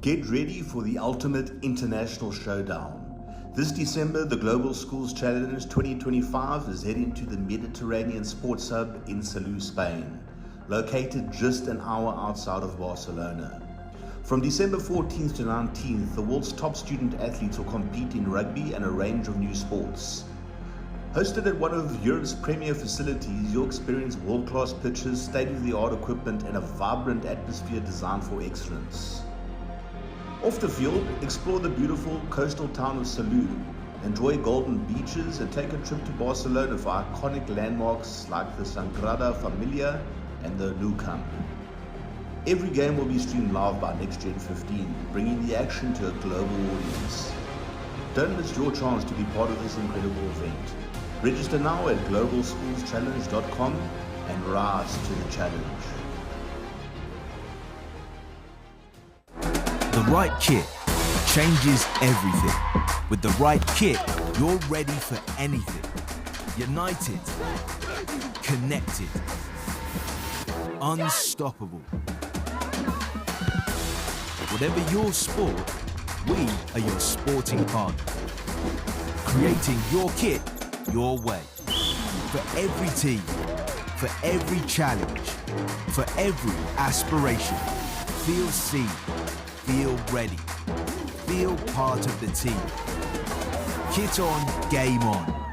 Get ready for the ultimate international showdown. This December, the Global Schools Challenge 2025 is heading to the Mediterranean Sports Hub in Salou, Spain, located just an hour outside of Barcelona. From December 14th to 19th, the world's top student athletes will compete in rugby and a range of new sports. Hosted at one of Europe's premier facilities, you'll experience world-class pitches, state-of-the-art equipment, and a vibrant atmosphere designed for excellence. Off the field, explore the beautiful coastal town of Salou, enjoy golden beaches, and take a trip to Barcelona for iconic landmarks like the Sagrada Familia and the Nou Camp. Every game will be streamed live by NextGenXV, bringing the action to a global audience. Don't miss your chance to be part of this incredible event. Register now at globalschoolschallenge.com and rise to the challenge. The right kit changes everything. With the right kit, you're ready for anything. United, connected, unstoppable. Whatever your sport, we are your sporting partner. Creating your kit your way. For every team, for every challenge, for every aspiration. Feel seen, feel ready, feel part of the team. Kit on, game on.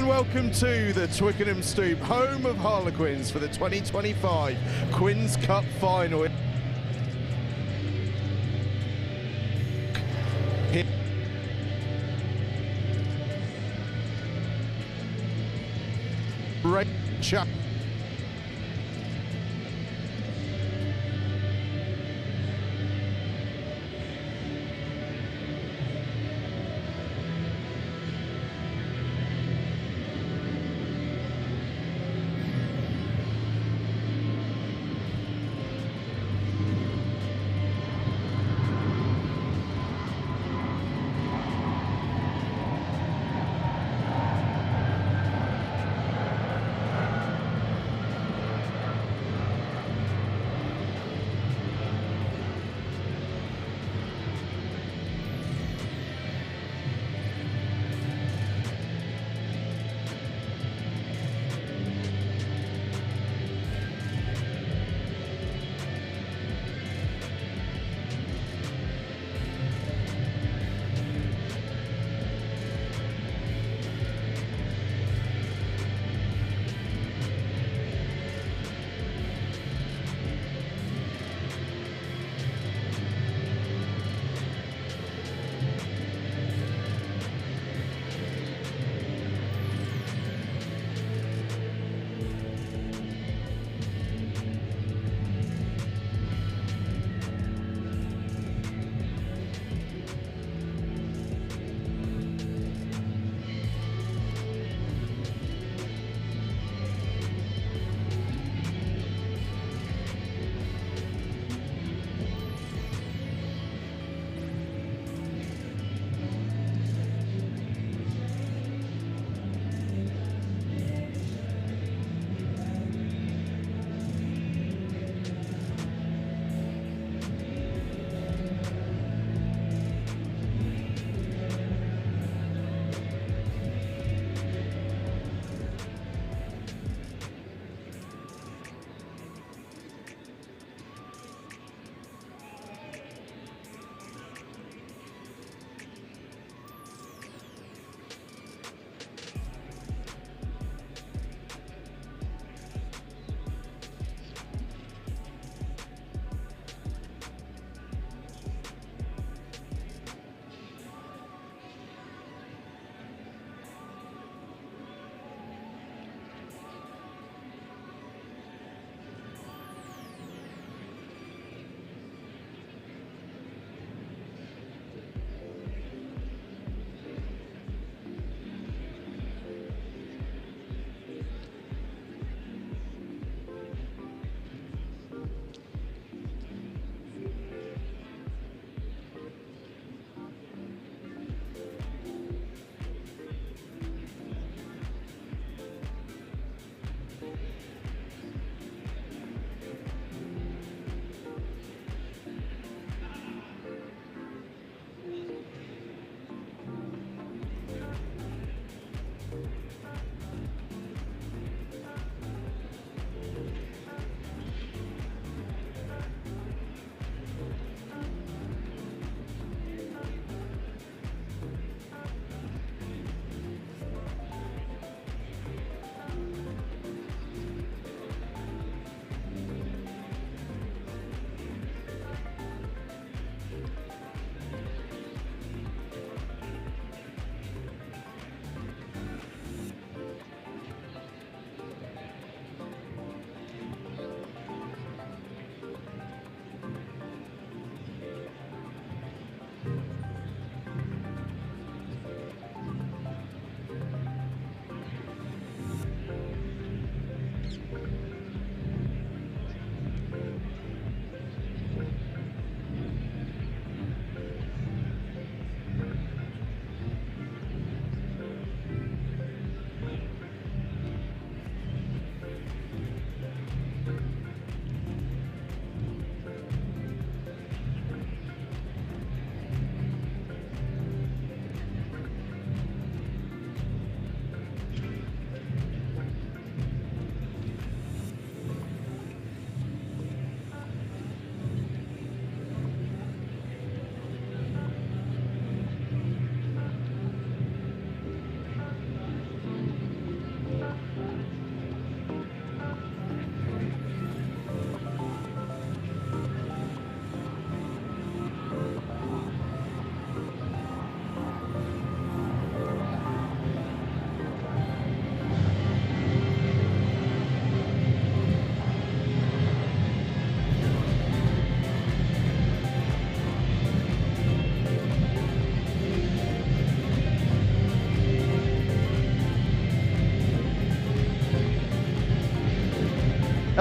Welcome to the Twickenham Stoop, home of Harlequins for the 2025 Quins Cup Final. Great chat.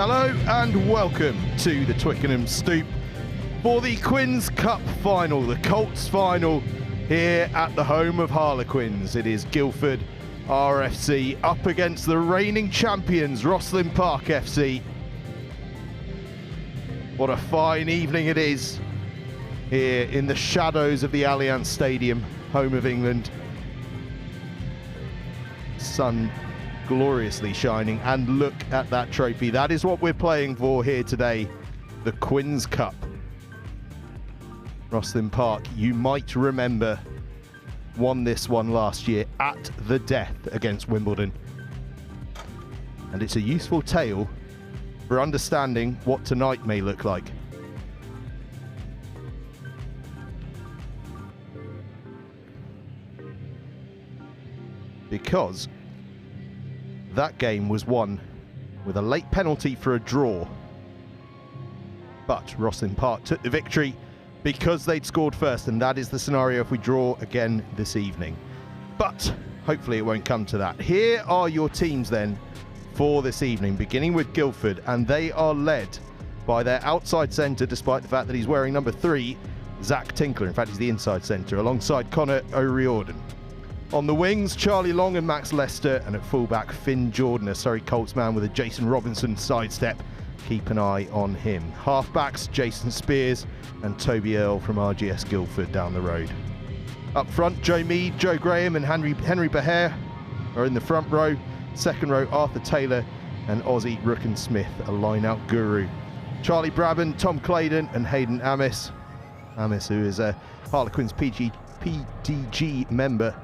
Hello and welcome to the Twickenham Stoop for the Quins Cup final, the Colts final here at the home of Harlequins. It is Guildford RFC up against the reigning champions, Rosslyn Park FC. What a fine evening it is here in the shadows of the Allianz Stadium, home of England. Sun gloriously shining, and look at that trophy. That is what we're playing for here today, the Quins Cup. Rosslyn Park, you might remember, won this one last year at the death against Wimbledon. And it's a useful tale for understanding what tonight may look like. Because that game was won with a late penalty for a draw. But Rosslyn Park took the victory because they'd scored first, and that is the scenario if we draw again this evening. But hopefully it won't come to that. Here are your teams then for this evening, beginning with Guilford, and they are led by their outside centre, despite the fact that he's wearing number 3, Zach Tinkler. In fact, he's the inside centre, alongside Connor O'Riordan. On the wings, Charlie Long and Max Lester, and at fullback, Finn Jordan, a Surrey Colts man with a Jason Robinson sidestep. Keep an eye on him. Halfbacks, Jason Spears and Toby Earle from RGS Guildford down the road. Up front, Joe Mead, Joe Graham and Henry Behair are in the front row. Second row, Arthur Taylor and Ozzy Rookensmith, a line-out guru. Charlie Brabham, Tom Claydon and Hayden Amis. Amis, who is a Harlequins PDG member,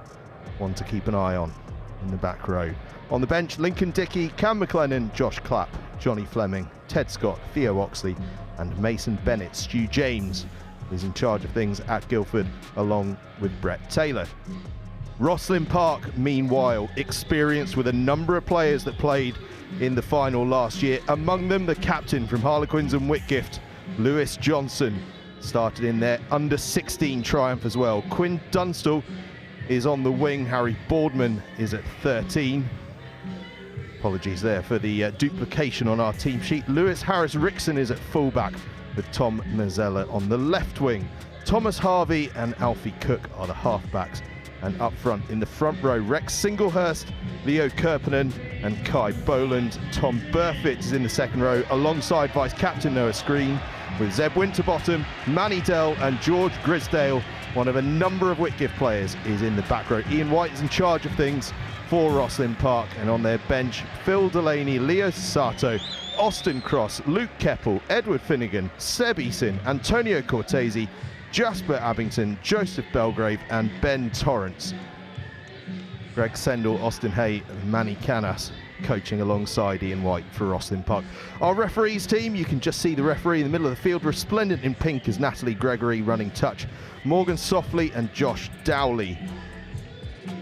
one to keep an eye on in the back row. On the bench, Lincoln Dickey, Cam McLennan, Josh Clapp, Johnny Fleming, Ted Scott, Theo Oxley and Mason Bennett. Stu James is in charge of things at Guildford, along with Brett Taylor. Rosslyn Park, meanwhile, experienced with a number of players that played in the final last year. Among them, the captain from Harlequins and Whitgift, Lewis Johnson, started in their under-16 triumph as well. Quinn Dunstall is on the wing. Harry Boardman is at 13. Apologies there for the duplication on our team sheet. Lewis Harris-Rickson is at fullback, with Tom Mazzella on the left wing. Thomas Harvey and Alfie Cook are the halfbacks. And up front, in the front row, Rex Singlehurst, Leo Kirpinen and Kai Boland. Tom Burfitt is in the second row, alongside vice-captain Noah Screen, with Zeb Winterbottom, Manny Dell and George Grisdale. One of a number of Whitgift players is in the back row. Ian White is in charge of things for Rosslyn Park, and on their bench, Phil Delaney, Leo Sato, Austin Cross, Luke Keppel, Edward Finnegan, Seb Eason, Antonio Cortese, Jasper Abington, Joseph Belgrave and Ben Torrance. Greg Sendall, Austin Hay and Manny Canas coaching alongside Ian White for Rosslyn Park. Our referees team, you can just see the referee in the middle of the field, resplendent in pink, is Natalie Gregory running touch, Morgan Softly and Josh Dowley.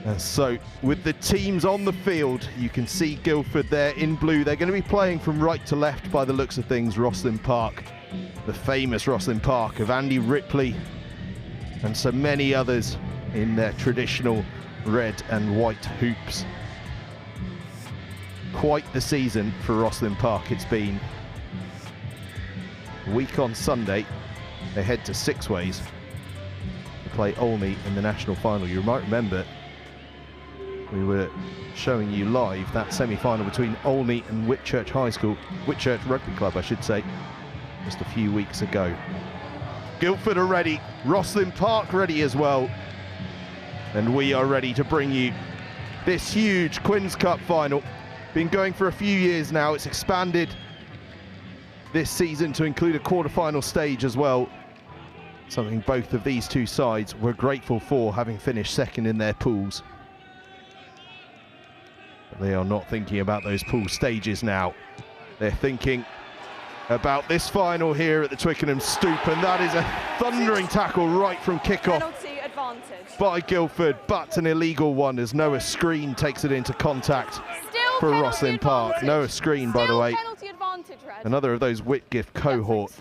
And so with the teams on the field, you can see Guildford there in blue. They're going to be playing from right to left by the looks of things. Rosslyn Park, the famous Rosslyn Park of Andy Ripley and so many others in their traditional red and white hoops. Quite the season for Rosslyn Park it's been. A week on Sunday, they head to Sixways to play Olney in the national final. You might remember we were showing you live that semi-final between Olney and Whitchurch High School, Whitchurch Rugby Club I should say, just a few weeks ago. Guildford are ready, Rosslyn Park ready as well, and we are ready to bring you this huge Quins Cup final. Been going for a few years now. It's expanded this season to include a quarter-final stage as well, something both of these two sides were grateful for, having finished second in their pools. But they are not thinking about those pool stages now. They're thinking about this final here at the Twickenham Stoop, and that is a thundering tackle right from kickoff by Guildford, but an illegal one as Noah Screen takes it into contact for Rosslyn Park. Noah Screen, by the way, another of those Whitgift cohort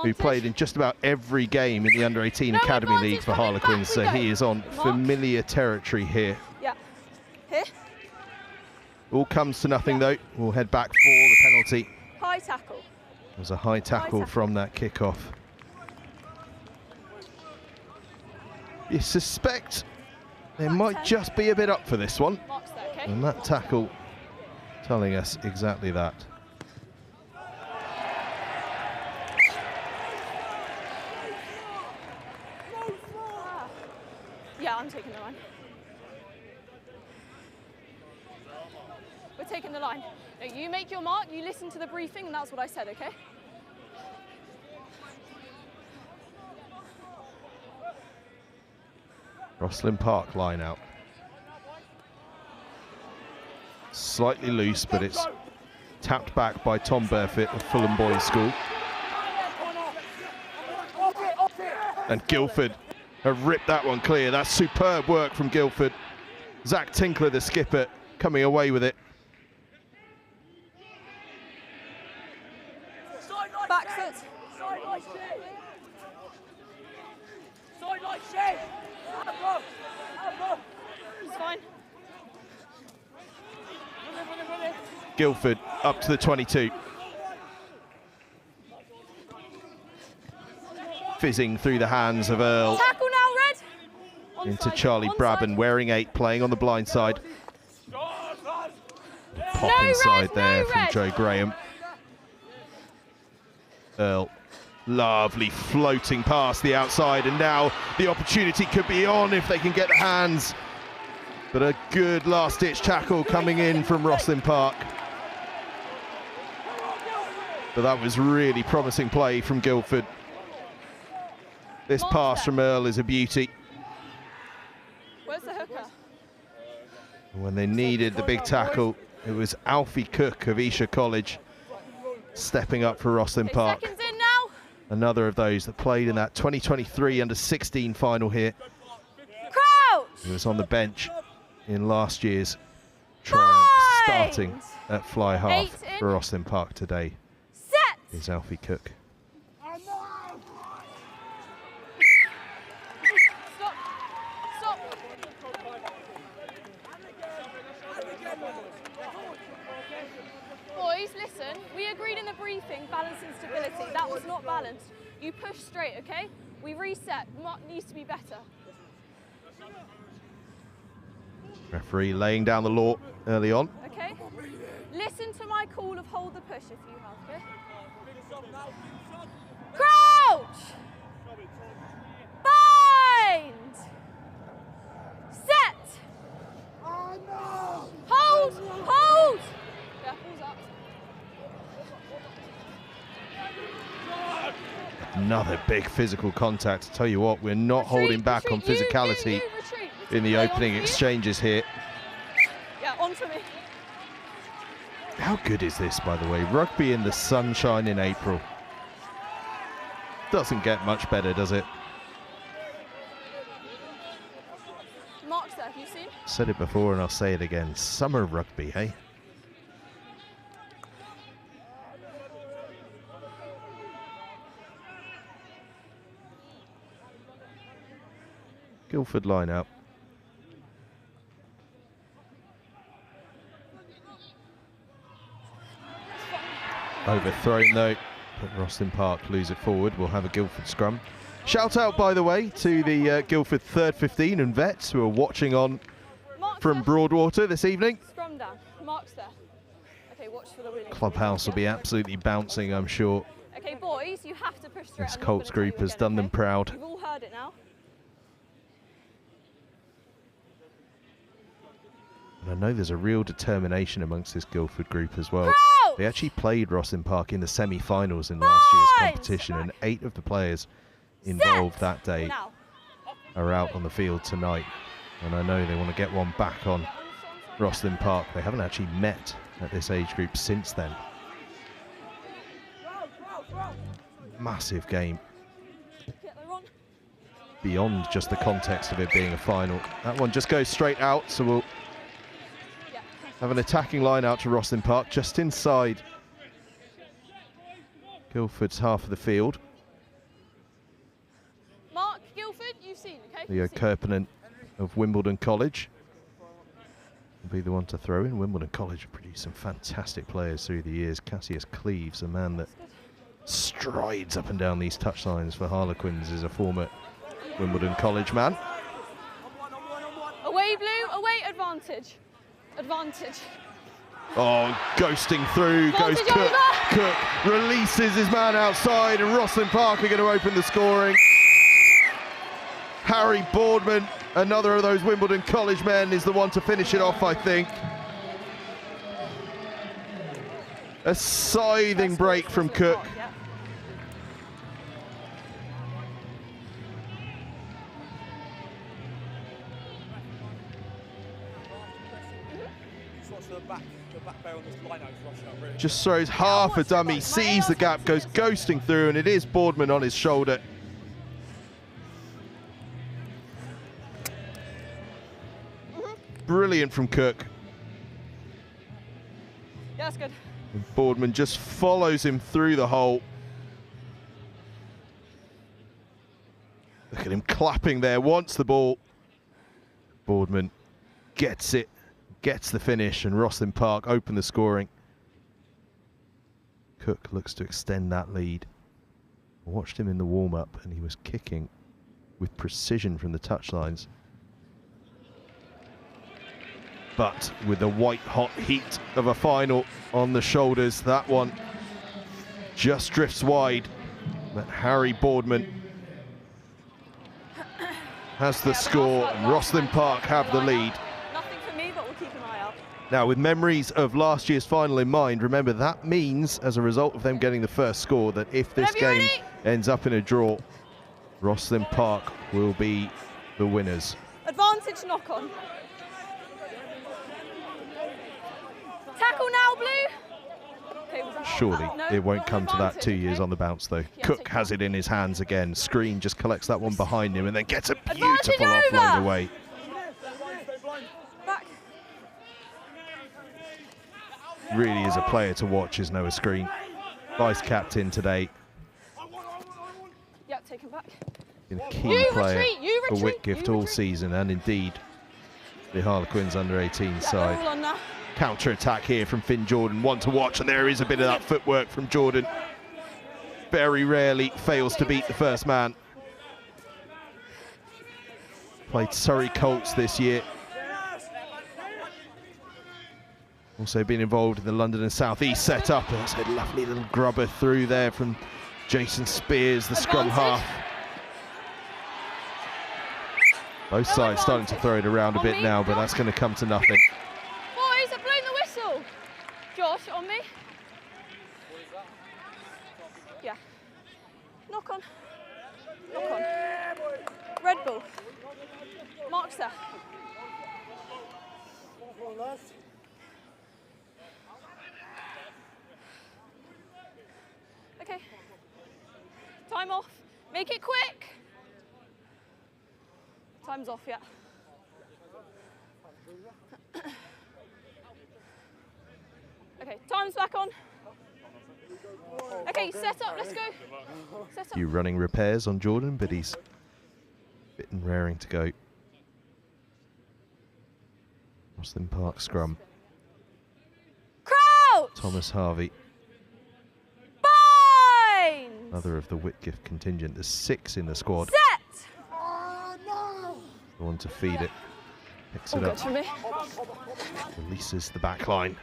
who played in just about every game in the Under-18 Academy League for Harlequins, so he is on familiar territory here. All comes to nothing though. We'll head back for the penalty. High tackle. It was a high tackle from that kickoff. You suspect they might just be a bit up for this one. And that tackle telling us exactly that. Yeah, I'm taking the line. We're taking the line. No, you make your mark, you listen to the briefing, and that's what I said, okay? Rosslyn Park line out. Slightly loose, but it's tapped back by Tom Burfitt of Fulham Boys School. And Guilford have ripped that one clear. That's superb work from Guilford. Zach Tinkler, the skipper, coming away with it. Back foot. It's fine. Guilford up to the 22. Fizzing through the hands of Earl. Tackle now, Red. Into Charlie Brabham, wearing 8, playing on the blind side. Pop inside there from Joe Graham. Earl, lovely floating past the outside, and now the opportunity could be on if they can get the hands. But a good last-ditch tackle coming in from Rosslyn Park. But that was really promising play from Guilford. This pass from Earl is a beauty. Where's the hooker? When they needed the big tackle, it was Alfie Cook of Esher College stepping up for Rosslyn Park. Seconds in now. Another of those that played in that 2023 under-16 final here. Crouch. He was on the bench in last year's triumph, starting at fly half for Rosslyn Park today. Set. Is Alfie Cook. Stop. Boys, listen, we agreed in the briefing, balance and stability. That was not balanced. You push straight, okay? We reset. Needs to be better. Referee laying down the law early on. Okay? Listen to my call of hold the push if you have, okay? Crouch! Bind! Set! Hold! Hold! Yeah, pulls up. Another big physical contact. Tell you what, we're not holding back on physicality retreat. in the opening exchanges here. Yeah, on to me. How good is this, by the way? Rugby in the sunshine in April. Doesn't get much better, does it? Mark's there, have you seen? Said it before and I'll say it again. Summer rugby, hey? Guilford line up. Overthrown though, but Rosslyn Park lose it forward. We'll have a Guilford scrum. Shout out, by the way, to the Guilford third 15 and vets who are watching on from Broadwater this evening. Scrum down. Mark's there. Okay, watch for the wheelie. Clubhouse will be absolutely bouncing, I'm sure. Okay, boys, you have to push through. This Colts group has done them proud. You've all heard it now. And I know there's a real determination amongst this Guilford group as well. Crouch! They actually played Rosslyn Park in the semi-finals in last year's competition, and 8 of the players involved that day Now. are out on the field tonight. And I know they want to get one back on Rosslyn Park. They haven't actually met at this age group since then. Massive game. Beyond just the context of it being a final. That one just goes straight out, so we'll have an attacking line out to Rosslyn Park, just inside Guilford's half of the field. Mark, Guilford, you've seen, okay? Leo Kirpinen of Wimbledon College. will be the one to throw in. Wimbledon College have produced some fantastic players through the years. Cassius Cleves, a man that strides up and down these touchlines for Harlequins, is a former Wimbledon College man. Away blue, away advantage. Advantage. Oh, ghosting through goes Advantage Cook. over. Cook releases his man outside, and Rosslyn Park are going to open the scoring. Harry Boardman, another of those Wimbledon College men, is the one to finish it off, I think. A scything break from Cook. Just throws half a dummy, sees the gap, goes ghosting through, and it is Boardman on his shoulder. Brilliant from Cook. Yeah, that's good. And Boardman just follows him through the hole. Look at him clapping there, wants the ball. Boardman gets it, gets the finish, and Rosslyn Park open the scoring. Cook looks to extend that lead. I watched him in the warm-up, and he was kicking with precision from the touchlines. But with the white-hot heat of a final on the shoulders, that one just drifts wide. But Harry Boardman has the score, and Rosslyn Park have the lead. Nothing for me, but we'll keep an eye out. Now, with memories of last year's final in mind, remember that means, as a result of them getting the first score, that if this game ends up in a draw, Rosslyn Park will be the winners. Advantage knock on. Tackle now, blue. Okay, Surely no, it won't not come to that advantage, 2 years okay? on the bounce, though. Yeah, Cook take has it in his hands again. Screen just collects that one behind him and then gets a Advantage beautiful over. offload away. Back. Really is a player to watch, is Noah Screen. Vice captain today. Yeah, take him back. Been a key You player retreat, you for retreat, Whitgift you all retreat. season, and indeed the Harlequins under-18 Yeah, side. all on now. Counter-attack here from Finn Jordan, one to watch, and there is a bit of that footwork from Jordan. Very rarely fails to beat the first man. Played Surrey Colts this year. Also been involved in the London and South East setup. There's a lovely little grubber through there from Jason Spears, the scrum half. Both sides starting to throw it around a bit now, but that's going to come to nothing. Boys, I've blown the whistle. Josh, on me. Yeah. Knock on. Knock on. Red ball. Mark's there. Okay. Time off. Make it quick. Time's off, yeah. Okay, time's back on. Okay, set up, let's go. Set up. Few running repairs on Jordan, but he's bit and raring to go. Rosslyn Park scrum. Crouch! Thomas Harvey, Bind! another of the Whitgift contingent. There's 6 in the squad. Set! The one to feed it. Picks Oh, it good up. for me. Releases the back line.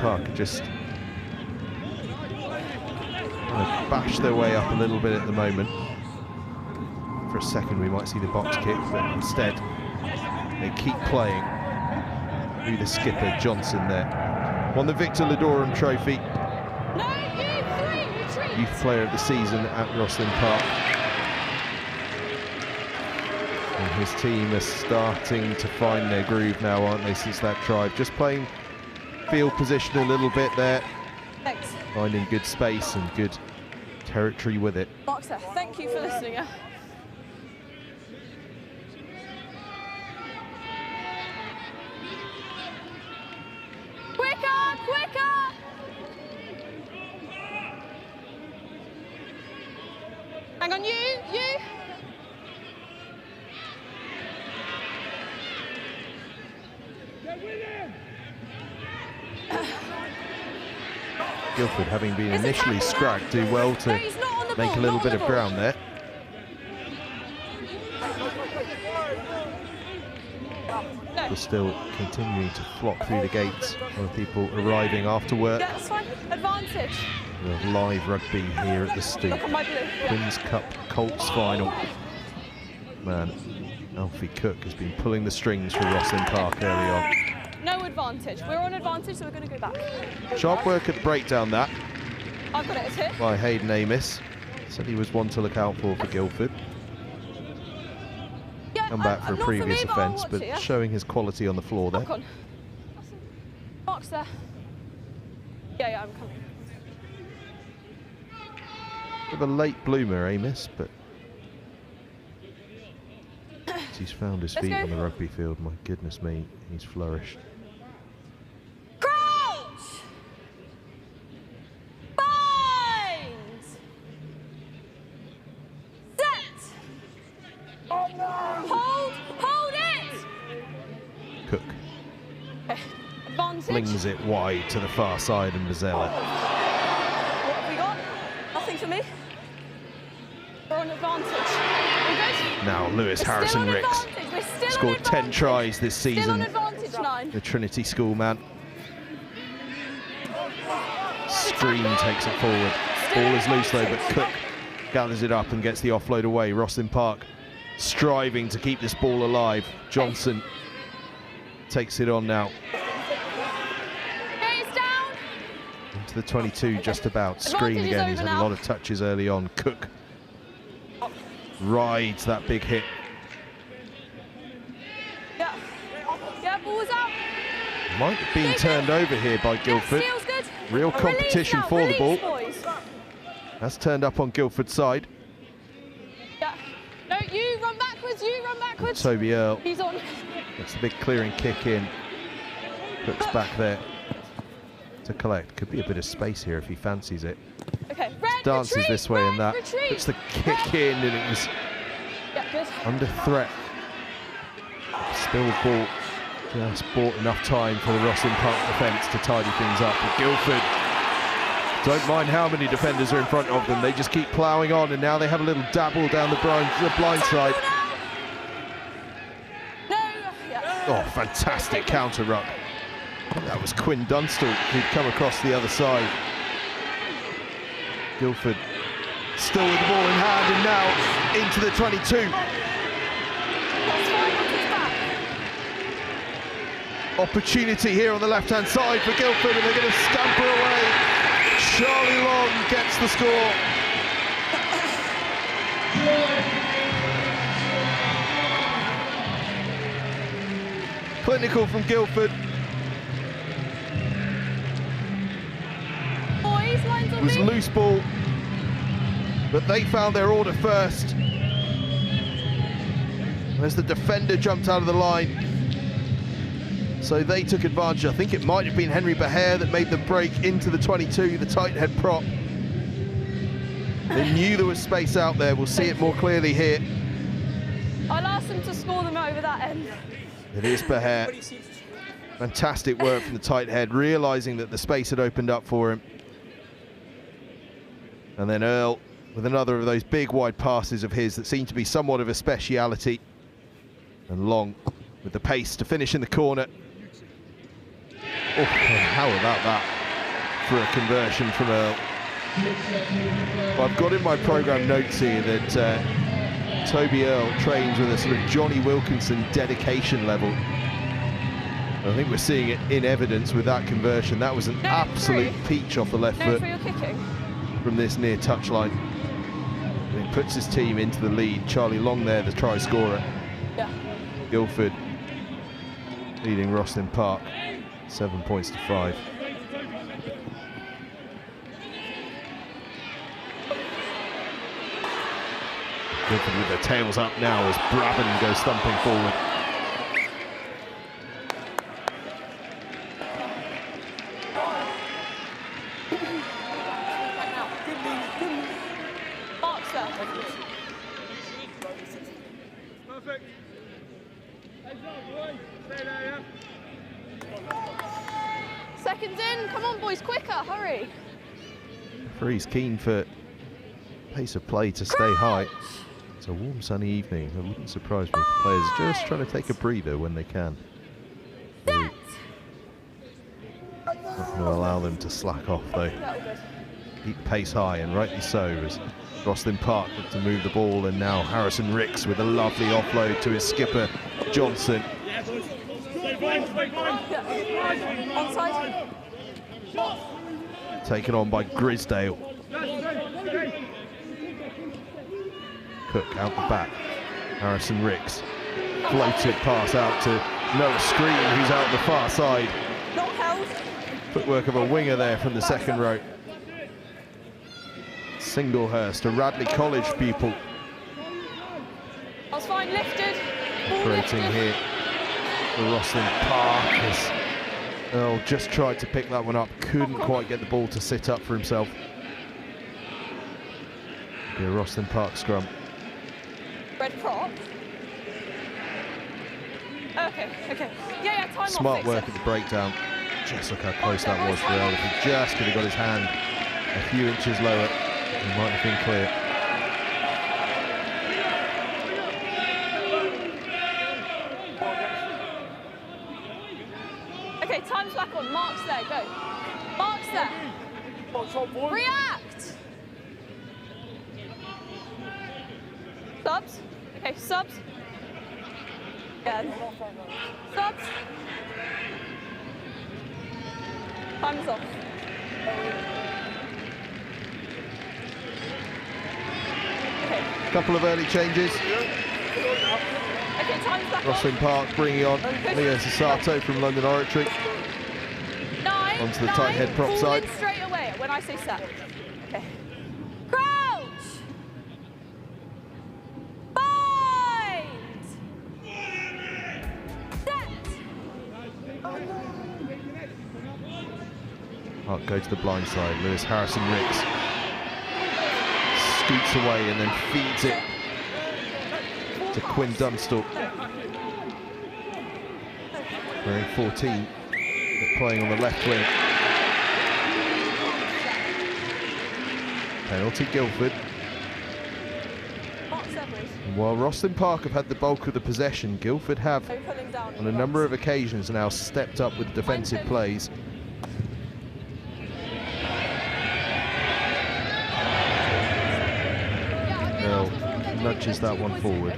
Park just bash their way up a little bit at the moment. For a second we might see the box kick, but instead they keep playing. Who the skipper, Johnson, there. Won the Victor Ladorum Trophy. No, you three, retreat. Youth Player of the Season at Rosslyn Park. And his team are starting to find their groove now, aren't they, since that drive. Just playing field position a little bit there. Thanks. Finding good space and good territory with it. Mark's there. Thank you for listening. Yeah. Hang on, you. Guilford, having been initially scragged, do well to make a little bit of ground there. We're still continuing to flock through the gates of people arriving after work. Yeah, that's fine. Advantage. We have live rugby here at the Stoop. Look at my blue. Quins Cup Colts final. Man, Alfie Cook has been pulling the strings for Rosslyn Park early on. No advantage. We're on advantage, so we're going to go back. Sharp work at the breakdown that I've got it as here. by Hayden Amos. Said he was one to look out for Guilford. Yeah, Come back for a not previous me, but I'll offence, watch but it, yeah? showing his quality on the floor there. Back on. Mark's there. Yeah, I'm coming. Bit of a late bloomer, Amos, but he's found his feet on the rugby field. My goodness me, he's flourished. Crouch! Bind! Set! Hold it! Cook Okay. Advantage. flings it wide to the far side and Vizela. What have we got? Nothing for me. We're on advantage. All good? Now Lewis Harrison Ricks scored 10 tries this Still on season. advantage, 9. The Trinity School man. Stream takes it forward. Ball is loose though, but Cook gathers it up and gets the offload away. Rosslyn Park striving to keep this ball alive. Johnson takes it on now. It's down. Into the 22 just about. Screen Advantage is again, he's over had a now. lot of touches early on. Cook rides that big hit. Yeah. Yeah, ball's out. Might have been turned over here by Guilford. Yeah, steal's good. Real Release competition now, for the ball. release, boys. That's turned up on Guilford's side. Yeah. No, you run backwards, Toby Earl. He's on. That's the big clearing kick in. Cook's back there to collect. Could be a bit of space here if he fancies it. Okay, red, Dances retreat, this way and that. retreat. Puts the kick in and it was Yeah, good. under threat. Still the ball just bought enough time for the Rosslyn Park defence to tidy things up. But Guilford don't mind how many defenders are in front of them. They just keep ploughing on, and now they have a little dabble down the blind side. No, yeah. Oh, fantastic counter ruck. That was Quinn Dunstall who'd come across the other side. Guilford still with the ball in hand, and now into the 22. Opportunity here on the left-hand side for Guilford, and they're going to scamper away. Charlie Long gets the score. Clinical from Guilford. Boys, lines on It was me. loose ball, but they found their order first. As the defender jumped out of the line, so they took advantage. I think it might have been Henry Behair that made the break into the 22, the tight head prop. They knew there was space out there. We'll see it more clearly here. I'll ask them to score them over that end. It is Behair. Fantastic work from the tight head, realising that the space had opened up for him. And then Earl with another of those big wide passes of his that seemed to be somewhat of a speciality. And Long with the pace to finish in the corner. Oh, how about that for a conversion from Earl? Well, I've got in my programme notes here that Toby Earl trains with a sort of Johnny Wilkinson dedication level. I think we're seeing it in evidence with that conversion. That was an absolute peach off the left foot for your kicking. from this near touchline. And he puts his team into the lead. Charlie Long there, the try scorer. Yeah. Guilford leading Rosslyn Park 7 points to 5. Guilford with their tails up now as Brabham goes thumping forward. Mark's there. seconds in. Come on, boys, quicker, hurry. Referee's keen for pace of play to stay high. It's a warm, sunny evening. It wouldn't surprise me if the players are just trying to take a breather when they can. Set. Not going to allow them to slack off, though. Keep pace high, and rightly so, as Rosslyn Park look to move the ball, and now Harrison Ricks with a lovely offload to his skipper, Johnson. Onside. Taken on by Grisdale. Cook out the back. Harrison Ricks. Floated pass out to Noah Screen, who's out the far side. Not held. Footwork of a winger there from the second row. Singlehurst, a Radley College pupil. That's fine, lifted. Ball Operating lifted. here for Rosslyn Park. As Earl just tried to pick that one up, couldn't quite get the ball to sit up for himself. Be a Rosslyn Park scrum. Red prop. Okay. Yeah, time off. Smart fix work it. at the breakdown. Just look how close that was for Earl. If he just could have got his hand a few inches lower, he might have been clear. Okay, time's back on. Mark's there, go. Mark's there. React! Subs. Okay, subs. Yeah. Subs. Time's off. Okay. Couple of early changes. Okay, time's back Rosslyn Park bringing on Leo Sasato from London Oratory. Nine. Onto the tight head prop Pull side. in straight away when I say set. Okay. Crouch. Bind. Set. Park go to the blind side. Lewis Harrison Ricks scoots away and then feeds it to Quinn Dunstall. Wearing 14, but playing on the left wing. Penalty Guilford. And while Rosslyn Park have had the bulk of the possession, Guilford have, on a number of occasions, now stepped up with defensive plays. Earl nudges that one forward.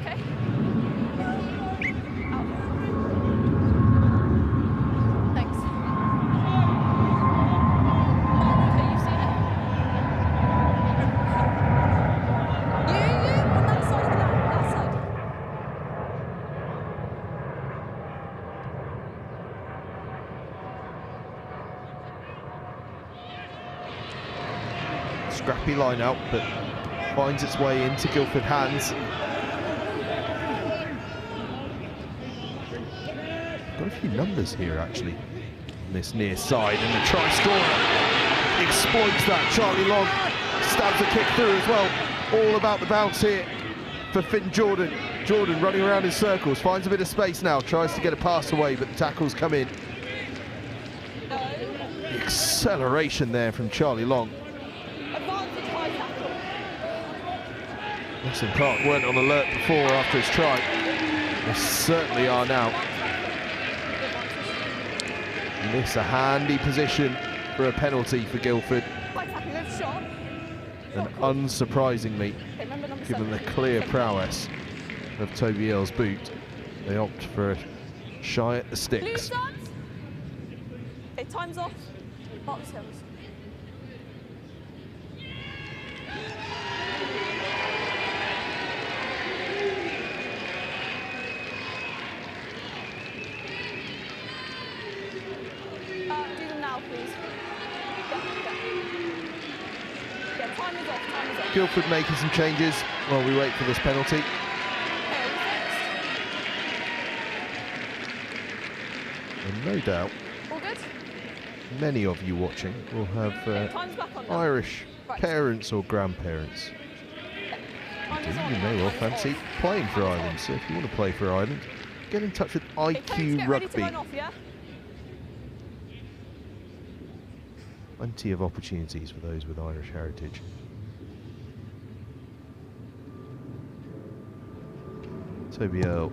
Scrappy line out, but finds its way into Guilford hands. Got a few numbers here actually on this near side, and the try scorer exploits that. Charlie Long stabs a kick through as well. All about the bounce here for Finn Jordan. Jordan running around in circles, finds a bit of space now, tries to get a pass away, but the tackles come in. The acceleration there from Charlie Long. Rosslyn Park weren't on alert before or after his try. They certainly are now. And this a handy position for a penalty for Guilford. And unsurprisingly, given the clear prowess of Toby Earl's boot, they opt for a shy at the sticks. Okay, time's off. Box hills. Do them now, please. Yeah, time is off. Guilford making some changes while we wait for this penalty. And no doubt, many of you watching will have Irish parents or grandparents. You may well fancy playing for Ireland, so if you want to play for Ireland, get in touch with IQ Rugby. Plenty of opportunities for those with Irish heritage. Toby Earl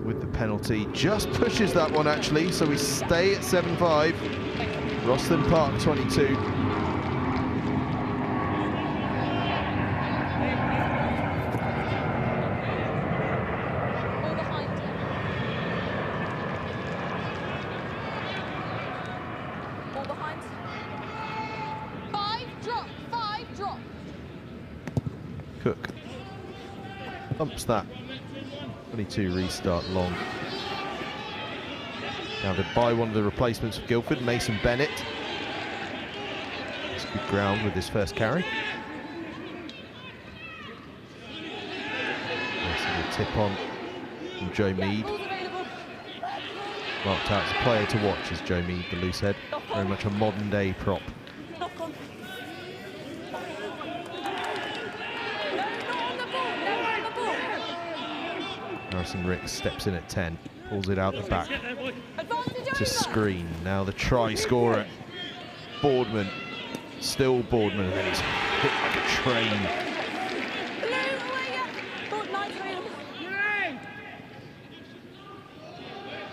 with the penalty, just pushes that one actually, so we stay at 7-5. Rosslyn Park 22. Cook bumps that 22 restart long. Gathered by one of the replacements for Guildford, Mason Bennett. It's good ground with his first carry. Nice little tip on from Joe Mead. Marked out as a player to watch is Joe Mead, the loose head. Very much a modern day prop. Harrison Ricks steps in at 10, pulls it out the back to screen. Now the try scorer, Boardman, still Boardman, and then he's hit like a train.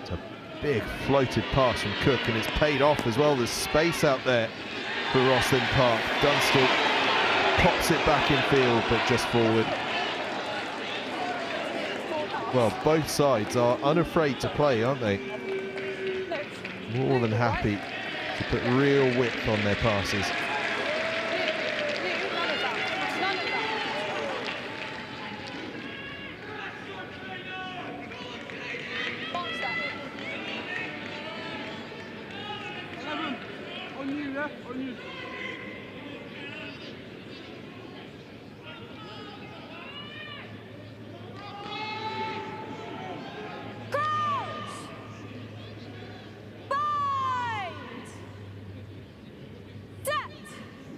It's a big floated pass from Cook, and it's paid off as well. There's space out there for Rosslyn Park. Dunstall pops it back in field, but just forward. Well, both sides are unafraid to play, aren't they? More than happy to put real width on their passes.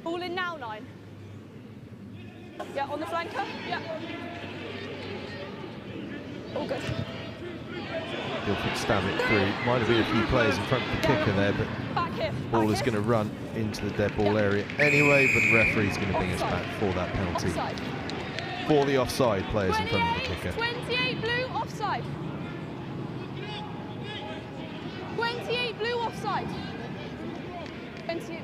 Ball in now, 9. Yeah, on the flanker. Yeah. All good. Guilford stab it through. Might have been a few players in front of the kicker there, but ball is going to run into the dead ball area anyway, but the referee's going to bring us back for that penalty. Offside. For the offside players in front of the kicker. 28 blue offside. 28 blue offside. 28.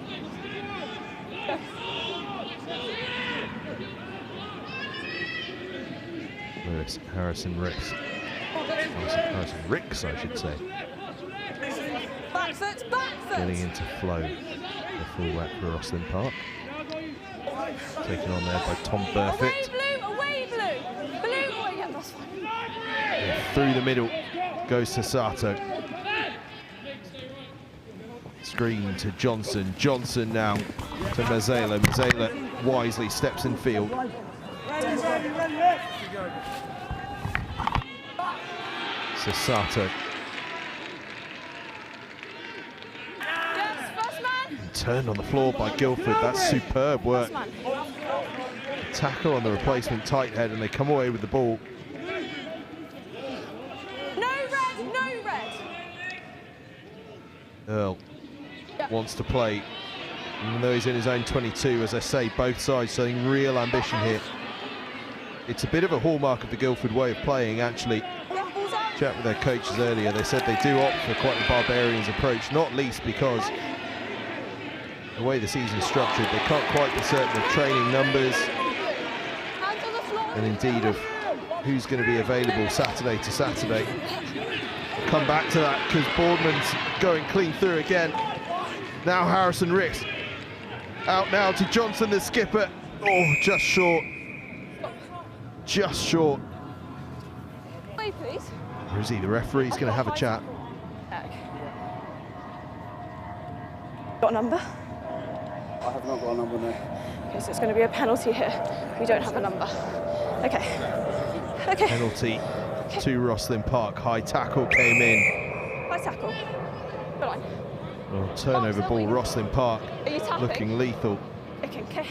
Lewis Harrison Ricks. Harrison Ricks, I should say. Back foot, back foot. Getting into flow. The fullback for Rosslyn Park. Taken on there by Tom Burfitt. Away blue. Blue, oh yeah, that's fine. Yeah, through the middle goes to Sato. Screen to Johnson. Johnson now to Mazela. Mazela wisely steps in field. Sato. Yes, first man. Turned on the floor by Guilford. That's superb work. Tackle on the replacement tight head, and they come away with the ball. No red, no red. Earl wants to play, even though he's in his own 22. As I say, both sides showing real ambition here. It's a bit of a hallmark of the Guildford way of playing, actually. Chat with their coaches earlier, they said they do opt for quite a Barbarians approach, not least because the way the season's structured, they can't quite be certain of training numbers and indeed of who's going to be available Saturday to Saturday. We'll come back to that because Boardman's going clean through again. Now Harrison Ricks out now to Johnson, the skipper. Oh, just short. Just short. Play, please. Rizzy, the referee's going to have a chat. Got a number? I have not got a number now. Okay, so it's going to be a penalty here. We don't have a number. Okay. Okay. Penalty to Rosslyn Park. High tackle came in. High tackle. Good line. Well, turnover ball, Rosslyn Park Are you tapping? looking lethal. Okay.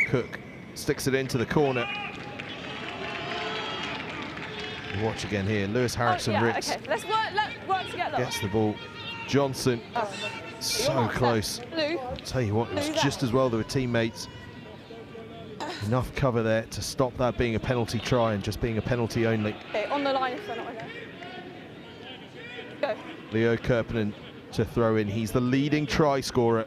Cook sticks it into the corner. We'll watch again here. Lewis Harrison Ricks Okay, let's work together. gets the ball. Johnson So close. Blue. Tell you what, it was Blue just as well there were teammates. Enough cover there to stop that being a penalty try and just being a penalty only. Okay, on the line in front, I know. Go. Leo Kirpinen to throw in. He's the leading try scorer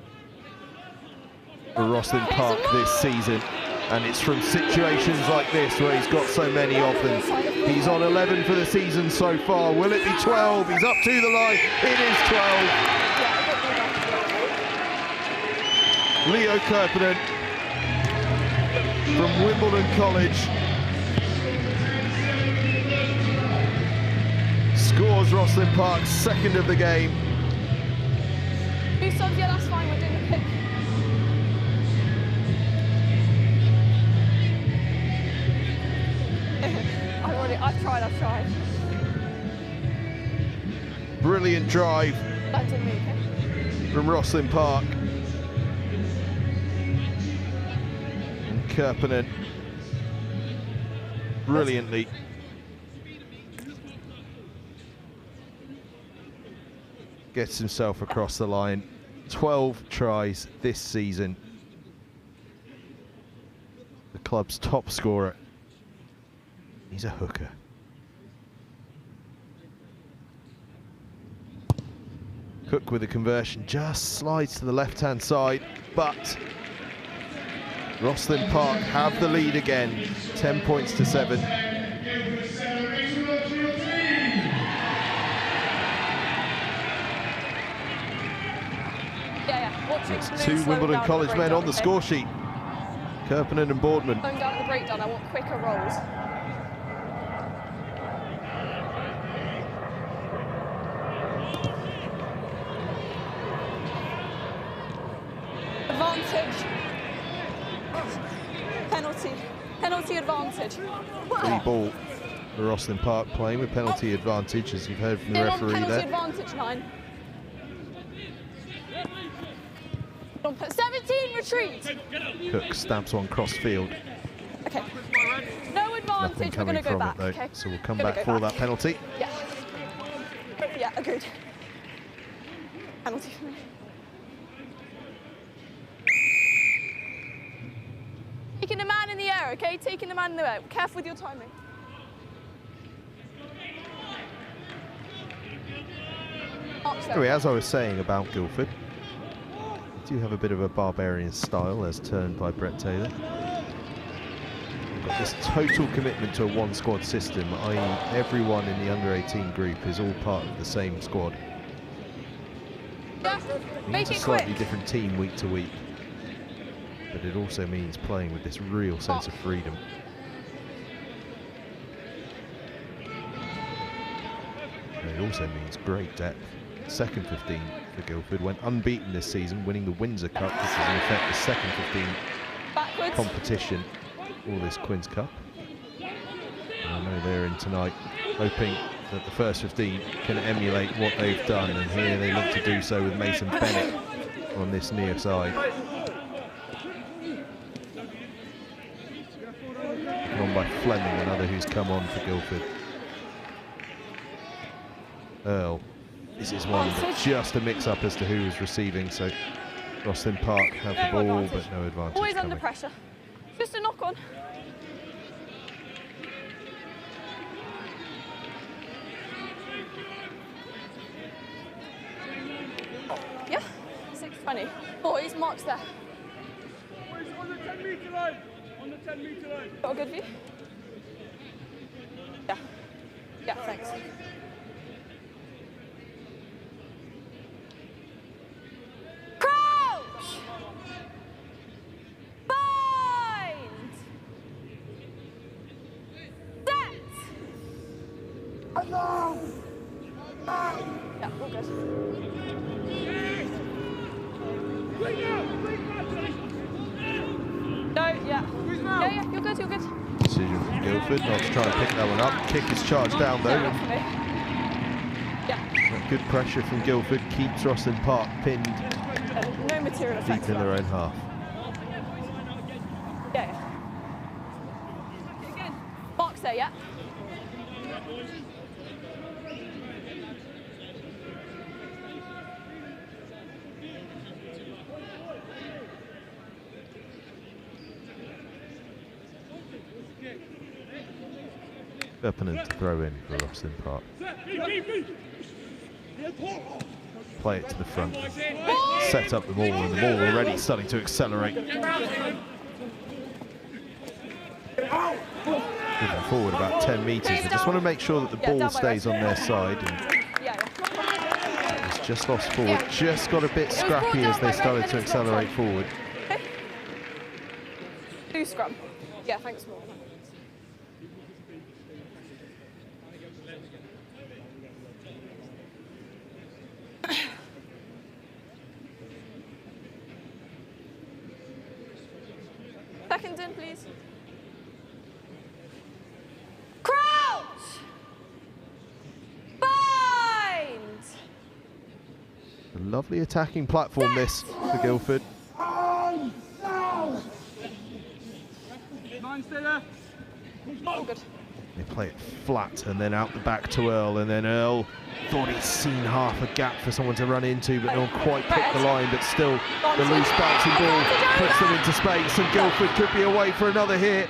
for Rosslyn Park this season. And it's from situations like this where he's got so many of them. He's on 11 for the season so far. Will it be 12? He's up to the line. It is 12. Leo Kirpinen from Wimbledon College scores Rosslyn Park's second of the game. Who subs? Yeah, that's fine. We're doing the pick. I've tried. Brilliant drive That didn't me, okay? from Rosslyn Park. And Kirpinen brilliantly gets himself across the line. 12 tries this season. The club's top scorer. He's a hooker. Cook with a conversion, just slides to the left-hand side, but Rosslyn Park have the lead again, 10 points to 7. It's two Wimbledon College men on the score sheet. Kirpinen and Boardman. Going down at the breakdown, I want quicker rolls. Advantage. Penalty advantage. Free ball for Rosslyn Park, playing with penalty advantage, as you've heard from the referee penalty there. Advantage line. 17, retreat. Cook stabs one cross field. Okay. No advantage. Nothing We're coming going to go from back. it though, Okay. so we'll come back for that penalty. Yeah. Yeah, agreed. Penalty for me. Taking the man in the air, okay? Taking the man in the air. Careful with your timing. Anyway, as I was saying about Guilford, they do have a bit of a barbarian style as turned by Brett Taylor. They've got this total commitment to a one squad system, i.e. everyone in the under 18 group is all part of the same squad. Yeah, make It's a it slightly quick. different team week to week, but it also means playing with this real sense of freedom. And it also means great depth. Second 15 for Guilford, went unbeaten this season, winning the Windsor Cup, which is in effect the second 15 Backwards. competition for this Quins Cup. And I know they're in tonight, hoping that the first 15 can emulate what they've done, and here they look to do so with Mason Bennett on this near side. Taken on by Fleming, another who's come on for Guilford. Earl. This is one, but just a mix-up as to who was receiving, so Rosslyn Park have the ball, but no advantage Always coming. under pressure. Just a knock on. Yeah, 6:20. Boys, marks there. On the 10-metre line. On the 10-metre line. Got a good view? Yeah. Yeah, thanks. Crouch! Bind! Set! Yeah, all good. No, yeah. Yeah, you're good, you're good. Decision from Guilford, not to try and pick that one up. Kick is charged down though. Yeah, for me. Yeah. Good pressure from Guilford keeps Rosslyn Park pinned No material effects. deep in their own half. Yeah, yeah. Marks there, yeah. Permanent throw in for Rosslyn Park. Play it to the front. Set up the ball, and the ball already starting to accelerate. Moving forward about 10 metres. They just want to make sure that the ball stays on their side. And it's just lost forward. Just got a bit scrappy as they started to accelerate forward. Do scrum. Yeah, thanks more. Seconds in, please. Crouch! Bind! A lovely attacking platform this for Guildford. Stay there. Oh, good. They play it flat and then out the back to Earl, and then Earl thought he'd seen half a gap for someone to run into, but not quite picked the line, but still the loose bouncing ball puts them into space, and Guildford could be away for another hit.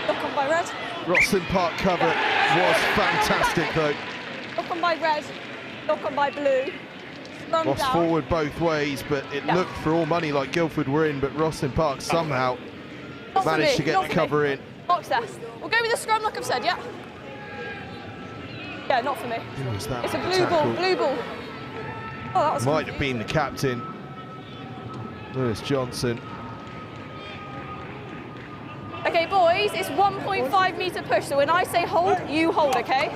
Look on by red. Rosslyn Park cover was fantastic though. Look on by red. Look on by blue. Scrum Lost down. forward both ways, but it looked for all money like Guildford were in, but Rosslyn Park somehow managed to get the cover in. Box there. We'll go with the scrum like I've said, yeah? Yeah, not for me. Who was that It's a with the blue ball, tackle? blue ball. Oh, that was Might have been the captain, Lewis Johnson. Okay, boys, it's 1.5 metre push, so when I say hold, you hold, okay?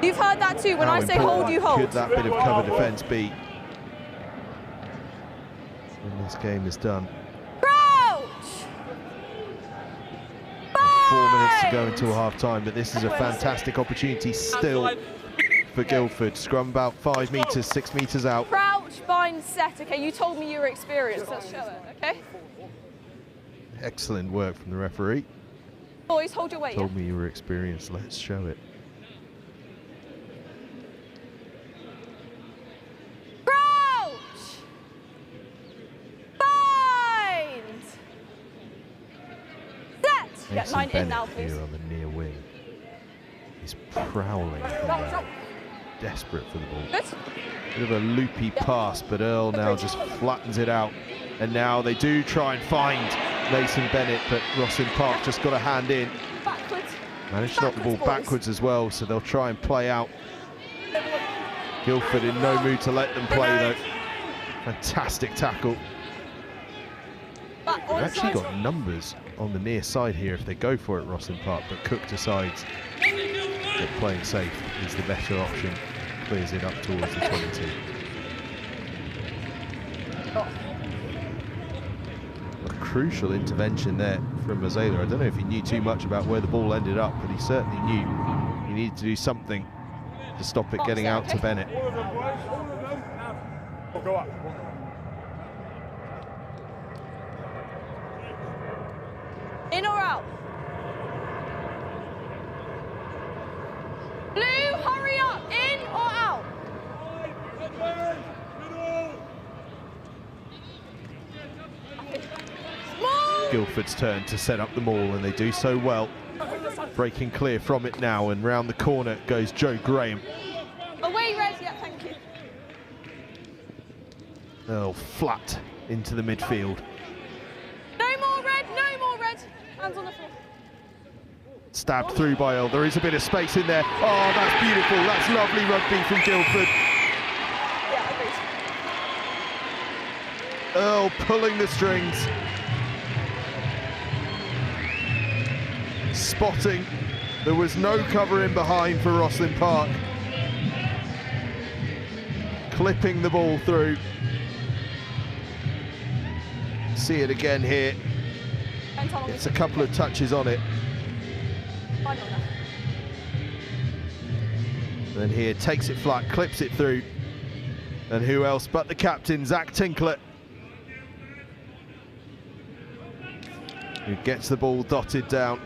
You've heard that too. When How I say hold, you hold. could that bit of cover defence be when this game is done? Crouch! 4 minutes to go until half-time, but this is a fantastic opportunity still for Guildford. Scrum about 5 metres, 6 metres out. Crouch, bind, set, okay? You told me you were experienced. Let's show it, okay? Excellent work from the referee. Boys, hold your weight. Told me you were experienced. Let's show it. Crouch! Bind! Set! Get Mason 9 in Bennett now, please. here on the near wing. He's prowling from there. Desperate for the ball. Good. Bit of a loopy pass, but Earl now just flattens it out. And now they do try and find Mason Bennett, but Rosslyn Park just got a hand in. Backwards. Managed to knock the ball Boys. backwards as well, so they'll try and play out. Guildford in no mood to let them play though. Fantastic tackle. Back They've on actually side. got numbers on the near side here if they go for it, Rosslyn Park, but Cook decides that playing safe is the better option. Clears it up towards the 22. A crucial intervention there from Mazzela. I don't know if he knew too much about where the ball ended up, but he certainly knew he needed to do something to stop it getting out to Bennett. All of them, boys. All of them. Now. Go up. In or out? Blue, hurry up! In or out? Small! Guildford's turn to set up the maul, and they do so well. Breaking clear from it now, and round the corner goes Joe Graham. Away, red, yeah, thank you. Oh, flat into the midfield. No more red, no more red. Hands on the floor. Stabbed through by Earl. There is a bit of space in there. Oh, that's beautiful. That's lovely rugby from Guildford. Yeah, agreed. Earl pulling the strings. Spotting. There was no cover in behind for Rosslyn Park. Clipping the ball through. See it again here. It's a couple of touches on it. Then here, takes it flat, clips it through. And who else but the captain, Zach Tinkler, who gets the ball dotted down.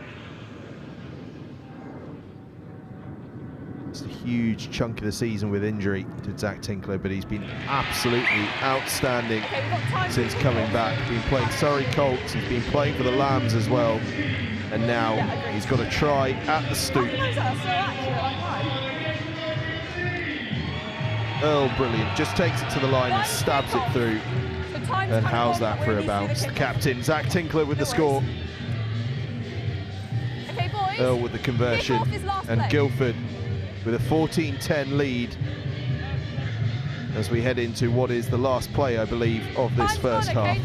It's a huge chunk of the season with injury to Zach Tinkler, but he's been absolutely outstanding since coming back. Been playing Surrey Colts, he's been playing for the Lambs as well, and now he's got a try at the Stoop. Earl, brilliant, just takes it to the line and stabs it through. And how's that for a bounce? The captain, Zach Tinkler, with the score. Earl with the conversion, and Guilford with a 14-10 lead as we head into what is the last play, I believe, of this first half.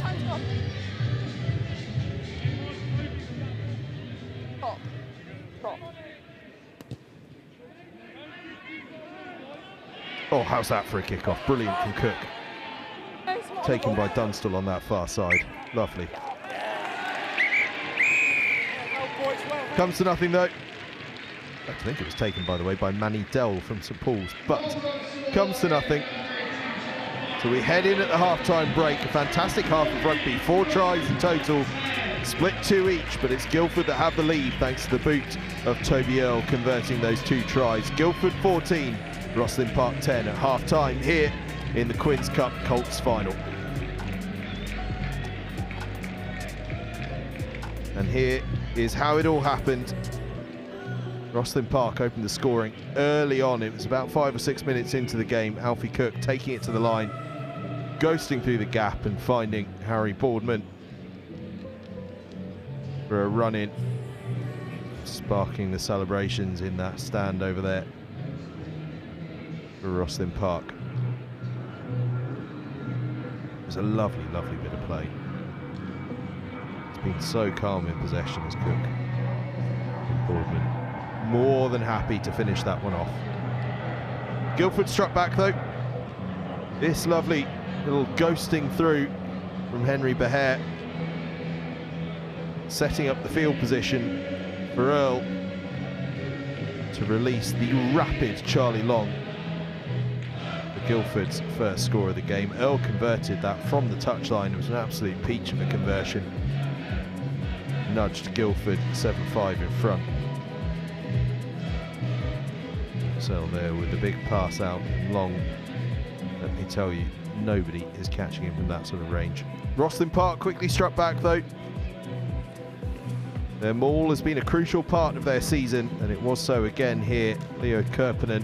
Oh, how's that for a kickoff? Brilliant from Cook. Taken by Dunstall on that far side. Lovely. Comes to nothing though. I think it was taken, by the way, by Manny Dell from St Paul's, but comes to nothing. So we head in at the half-time break. A fantastic half of rugby, 4 tries in total, split 2 each, but it's Guilford that have the lead thanks to the boot of Toby Earl converting those 2 tries. Guildford 14, Rosslyn Park 10 at half-time here in the Quins Cup Colts final. And here is how it all happened. Rosslyn Park opened the scoring early on. It was about 5 or 6 minutes into the game. Alfie Cook taking it to the line, ghosting through the gap and finding Harry Boardman for a run-in, sparking the celebrations in that stand over there for Rosslyn Park. It was a lovely, lovely bit of play. Been so calm in possession as Cook. And Boardman more than happy to finish that one off. Guilford struck back though. This lovely little ghosting through from Henry Behair, setting up the field position for Earl to release the rapid Charlie Long for Guilford's first score of the game. Earl converted that from the touchline. It was an absolute peach of a conversion. Nudged Guilford 7-5 in front. So there with the big pass out Long. Let me tell you, nobody is catching him from that sort of range. Rosslyn Park quickly struck back though. Their maul has been a crucial part of their season, and it was so again here. Leo Kirpinen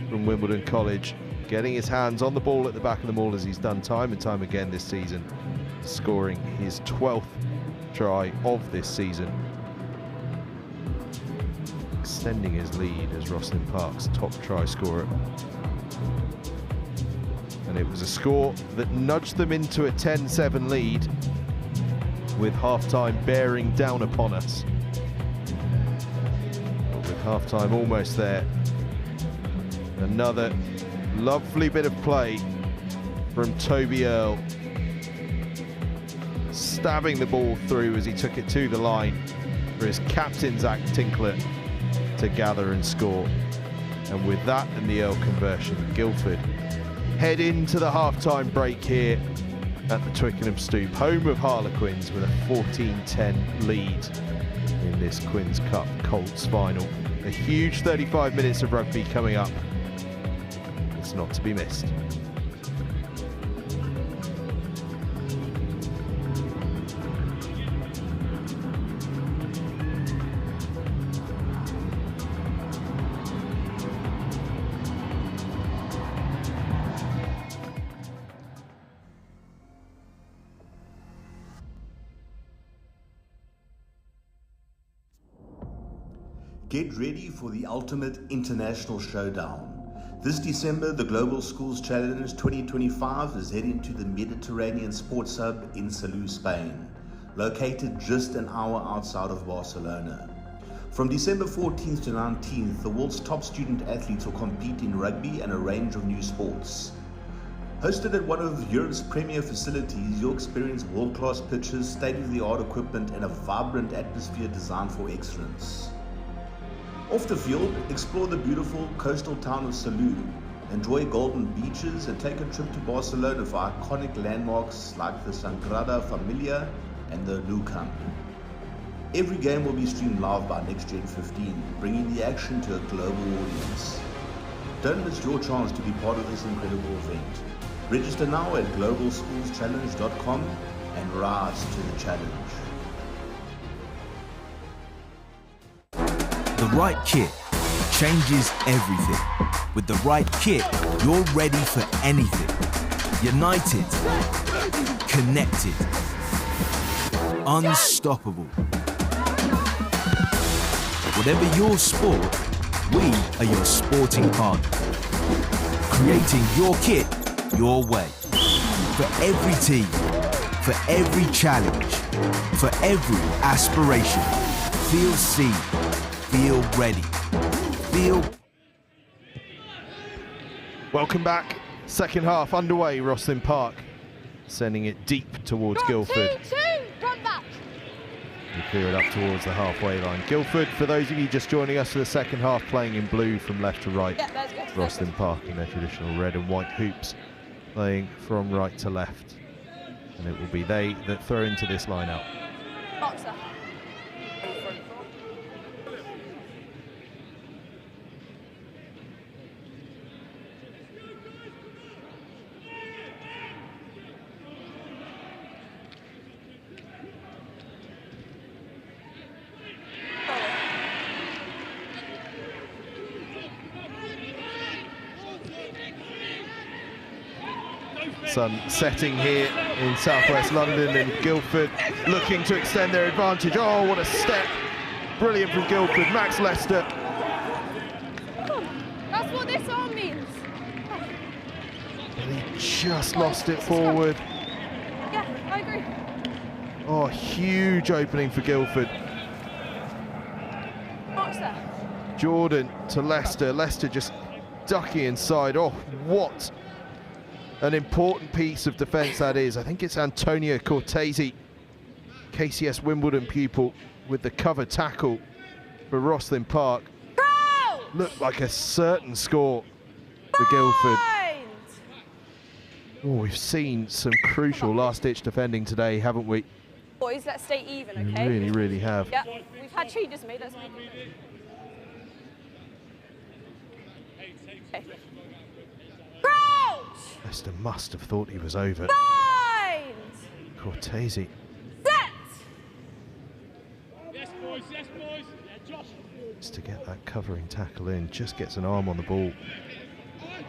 from Wimbledon College getting his hands on the ball at the back of the maul, as he's done time and time again this season, scoring his 12th try of this season, extending his lead as Rosslyn Park's top try scorer. And it was a score that nudged them into a 10-7 lead, with half-time bearing down upon us. But with half-time almost there, another lovely bit of play from Toby Earl, stabbing the ball through as he took it to the line for his captain Zach Tinkler to gather and score. And with that and the Earl conversion, Guilford head into the half-time break here at the Twickenham Stoop, home of Harlequins, with a 14-10 lead in this Quins Cup Colts final. A huge 35 minutes of rugby coming up. It's not to be missed. Get ready for the ultimate international showdown. This December, the Global Schools Challenge 2025 is heading to the Mediterranean Sports Hub in Salou, Spain, located just an hour outside of Barcelona. From December 14th to 19th, the world's top student athletes will compete in rugby and a range of new sports. Hosted at one of Europe's premier facilities, you'll experience world-class pitches, state-of-the-art equipment, and a vibrant atmosphere designed for excellence. Off the field, explore the beautiful coastal town of Salou, enjoy golden beaches, and take a trip to Barcelona for iconic landmarks like the Sagrada Familia and the Nou Camp. Every game will be streamed live by NextGenXV, bringing the action to a global audience. Don't miss your chance to be part of this incredible event. Register now at globalschoolschallenge.com and rise to the challenge. The right kit changes everything. With the right kit, you're ready for anything. United, connected, unstoppable. Whatever your sport, we are your sporting partner. Creating your kit your way. For every team, for every challenge, for every aspiration. Feel seen, feel ready, feel... Welcome back. Second half underway, Rosslyn Park. Sending it deep towards Guilford. Run back. We clear it up towards the halfway line. Guilford, for those of you just joining us for the second half, playing in blue from left to right. Yeah, that's good. Rosslyn Park in their traditional red and white hoops, playing from right to left. And it will be they that throw into this line-out. Boxer. Sun setting here in southwest London, and Guilford looking to extend their advantage. Oh, what a step. Brilliant from Guilford. Max Lester. That's what this arm means. And he just lost it forward. Yeah, I agree. Oh, huge opening for Guilford. Boxer. Jordan to Lester. Lester just ducking inside. Oh, what an important piece of defence that is. I think it's Antonio Cortese, KCS Wimbledon pupil, with the cover tackle for Rosslyn Park. Looked like a certain score for Guilford. Oh, we've seen some crucial last-ditch defending today, haven't we? Boys, let's stay even, okay? We really, really have. Yeah, we've had changes made, let's make it. Okay. Lester must have thought he was over. Bind! Cortese. Set! Yes, boys, yes, boys. Yeah, Josh. Just to get that covering tackle in, just gets an arm on the ball.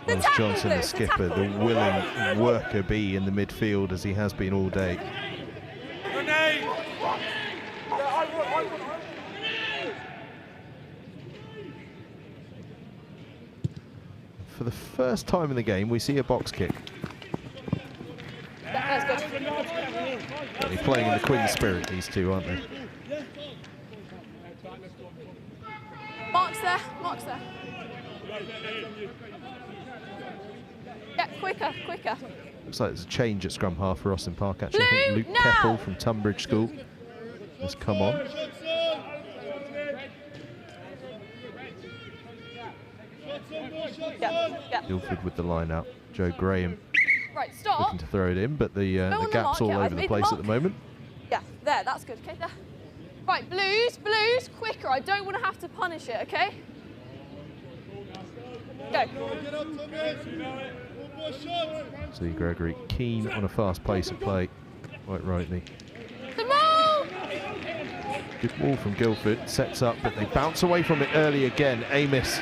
The As tackle, Johnson, Blue, the the skipper, the tackle. willing worker bee in the midfield, as he has been all day. Grenade! For the first time in the game, we see a box kick. That's good. They're playing in the Quins spirit, these two, aren't they? Mark's there, Mark's there. Yeah, quicker, quicker. Looks like there's a change at scrum half for Rosslyn Park, actually. I think Blue, Luke now! Keppel from Tunbridge School has come on. Yeah. Guilford with the line out. Joe Graham Right, stop. looking to throw it in, but the on the gap's mark, all yeah, I've over the made the place at mark. the moment. Yeah, there, that's good, okay, there. Right, blues, quicker. I don't want to have to punish it, okay? Go. See Gregory keen on a fast pace of play, quite rightly. The ball! Good ball from Guilford, sets up, but they bounce away from it early again. Amos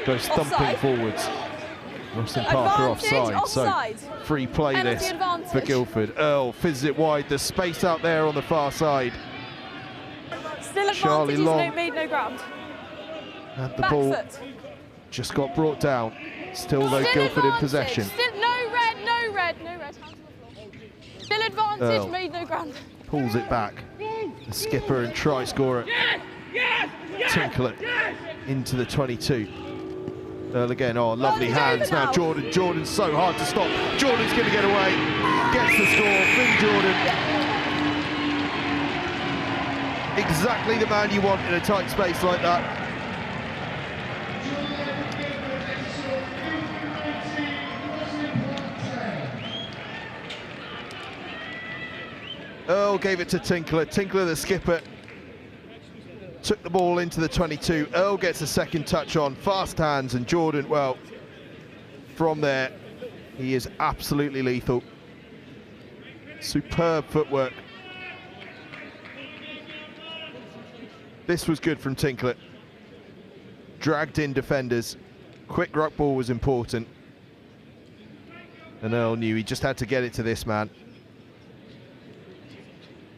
goes thumping Offside. forwards. Rosslyn Park are offside, so free play Penalty this advantage. for Guilford. Earl fizzes it wide, there's space out there on the far side. Still Charlie advantage, Long. he's made no ground. And the Back ball foot. just got brought down. Still though Still Guilford in advantage. possession. Still, no red, no red, no red. Hands on the floor. Still advantage, Earl. made no ground. Pulls it back. The skipper and try scorer Tinkler into the 22. Earl again, oh lovely it's hands over now. now. Jordan's so hard to stop. Jordan's going to get away. Gets the score, Finn Jordan. Exactly the man you want in a tight space like that. Earl gave it to Tinkler. Tinkler, the skipper, Took the ball into the 22. Earl gets a second touch on. Fast hands, and Jordan, well, from there, he is absolutely lethal. Superb footwork. This was good from Tinkler. Dragged in defenders. Quick ruck ball was important. And Earl knew he just had to get it to this man.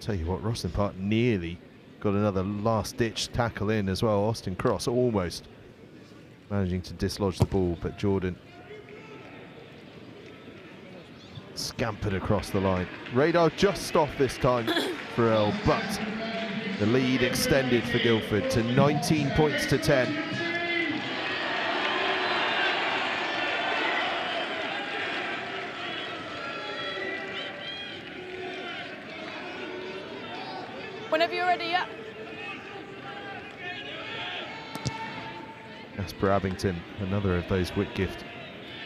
Tell you what, Rosslyn Park nearly got another last-ditch tackle in as well. Austin Cross almost managing to dislodge the ball, but Jordan scampered across the line. Radar just off this time for Earl, but the lead extended for Guildford to 19 points to 10. Whenever you're ready, yeah. Jasper Abington, another of those Whitgift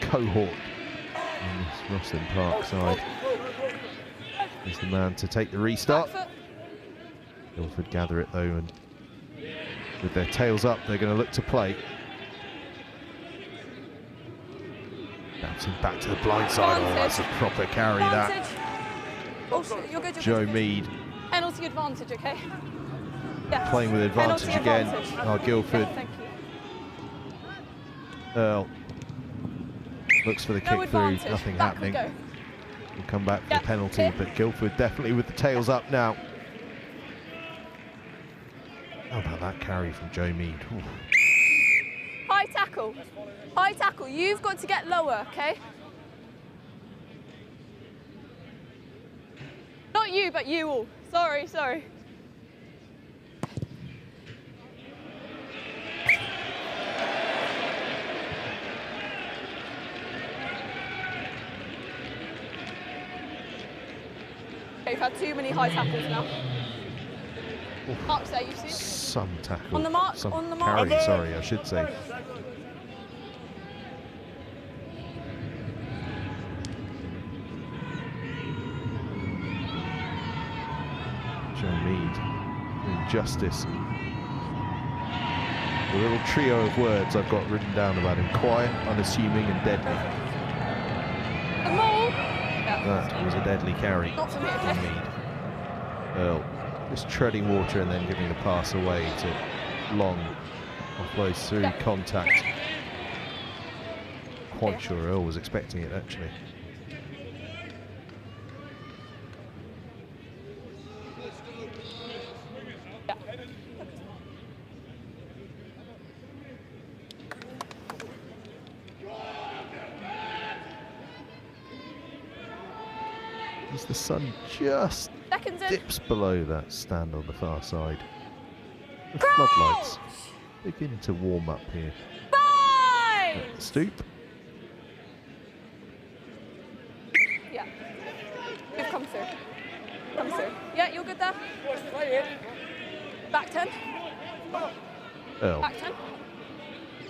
cohort on this Rosslyn Park side. He's the man to take the restart. Guildford gather it though, and with their tails up, they're going to look to play. Bouncing back to the blind side. Oh, that's a proper carry, that. Oh, you're good, Joe Mead. Penalty advantage, okay? Yeah. Playing with advantage Penalty again. advantage. Oh, Guilford. Yeah, thank you. Earl looks for the kick advantage. through, nothing Back happening. we go. We'll come back for Yeah, the penalty, hit. but Guilford definitely with the tails up now. How about that carry from Joe Mead? Ooh. High tackle. High tackle. You've got to get lower, okay? Not you, but you all. Sorry, sorry. Okay, you've had too many high tackles now. Marks there, you see? Some tackle. On the mark, some on the mark. carry, sorry, I should say. Joe Mead doing justice. The little trio of words I've got written down about him: quiet, unassuming, and deadly. The maul. Yeah. That was a deadly carry Not for me, from okay? Mead. Earl just treading water and then giving the pass away to Long. Offloads through Yeah. contact. Quite sure Earl was expecting it actually. As the sun just Seconds in. dips below that stand on the far side, the Crouch! floodlights begin to warm up here Five! at the Stoop. Yeah. You've come through. Come through. Yeah, you're good there. Back 10. Earl. Back 10.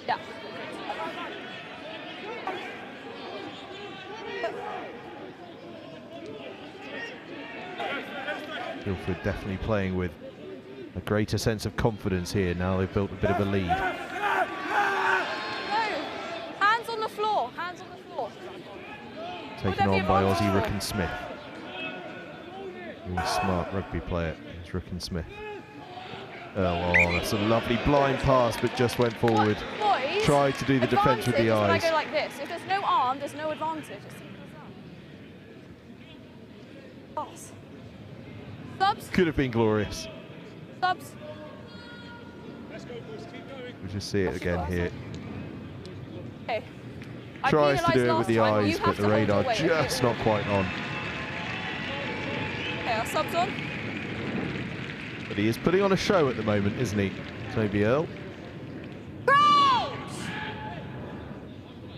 Yeah. Guilford definitely playing with a greater sense of confidence here. Now they've built a bit of a lead. No. Hands on the floor. Hands on the floor. Taken Whatever on your by advantage Aussie for. Rickon Smith. Really smart rugby player is Rickon Smith. Oh, that's a lovely blind pass, but just went forward. Boys, Tried to do the defence with the advantage eyes. is when I go like this. If there's no arm, there's no advantage. As simple as that. Pass. Subs. Could have been glorious. Subs. We'll just see it again here. Okay. I Tries to penalised do it last with the time, you eyes, have but to the hold radar your weight, just okay? not quite on. Okay, our subs on. But he is putting on a show at the moment, isn't he, Toby Earl? Crouch!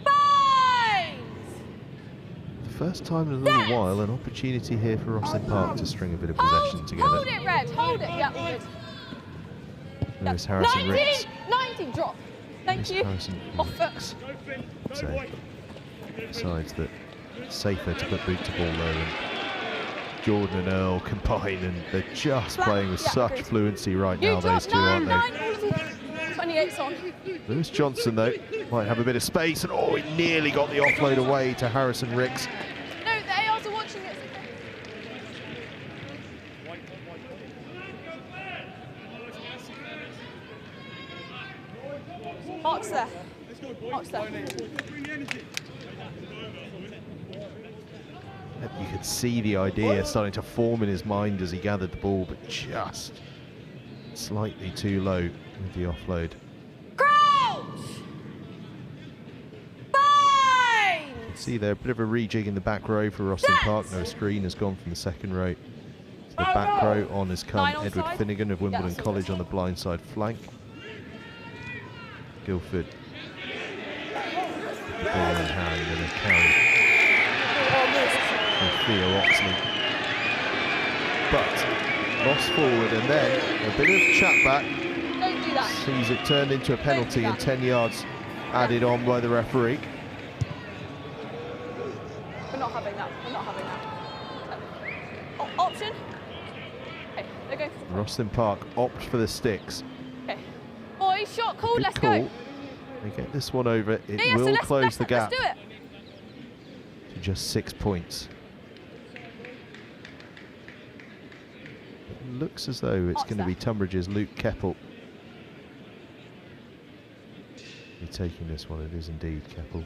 Bind! The first time in a little while, an opportunity here for Rosslyn Park to string a bit of possession together. Hold it, Red. Hold it. Yeah, we're good. Lewis Harrison 19! Ricks. 19, drop. Thank Lewis you. Harrison Off foot. Ricks. So decides that it's safer to put boot to ball though and Jordan and Earl combine, and they're just playing with such agreed. fluency right You now, those drop two, aren't they? 28's on. Lewis Johnson, though, might have a bit of space, and oh, he nearly got the offload away to Harrison Ricks. No, the ARs are watching it. Mark's there. Mark's there. You could see the idea starting to form in his mind as he gathered the ball, but just slightly too low with the offload. Crouch! Fine! You can see there a bit of a rejig in the back row for Rosslyn Park. No screen has gone from the second row to the back row. On has come 9 Edward onside. Finnegan of Wimbledon Yeah, College on the blindside flank. Guilford. Ball in hand and a carry. And Theo Oxley. But lost forward, and then a bit of chat back. Don't do that. Sees it turned into a penalty and 10 yards added on by the referee. We're not having that. We're not having that. Option. Okay, they're going for the Rosslyn Park opt for the sticks. Okay. Boys, shot called. Good Let's call. go. They get this one over. It Yeah, so will let's close the gap Let's do it. to just 6 points. It looks as though it's going to be Tunbridge's Luke Keppel. Be taking this one. It is indeed Keppel.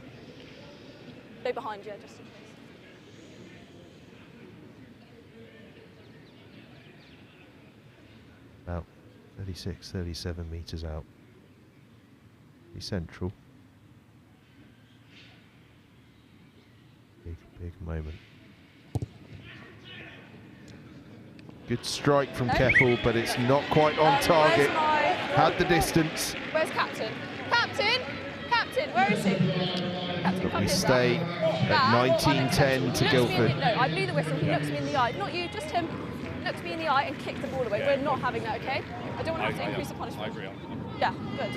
Stay behind you, just in case. About 36, 37 metres out. Be central. Big moment. Good strike from Keppel, but it's not quite on target. Had the distance. Where's Captain? Captain! Captain, where is he? Captain, But come we here, stay Dad, at one 19-10 exception. to He looks me in Guilford. the- No, I blew the whistle. He looks me in the eye. Not you, just him. He looks me in the eye and kicked the ball away. We're not having that, okay? I don't want to have to increase the punishment. I agree. Yeah, good.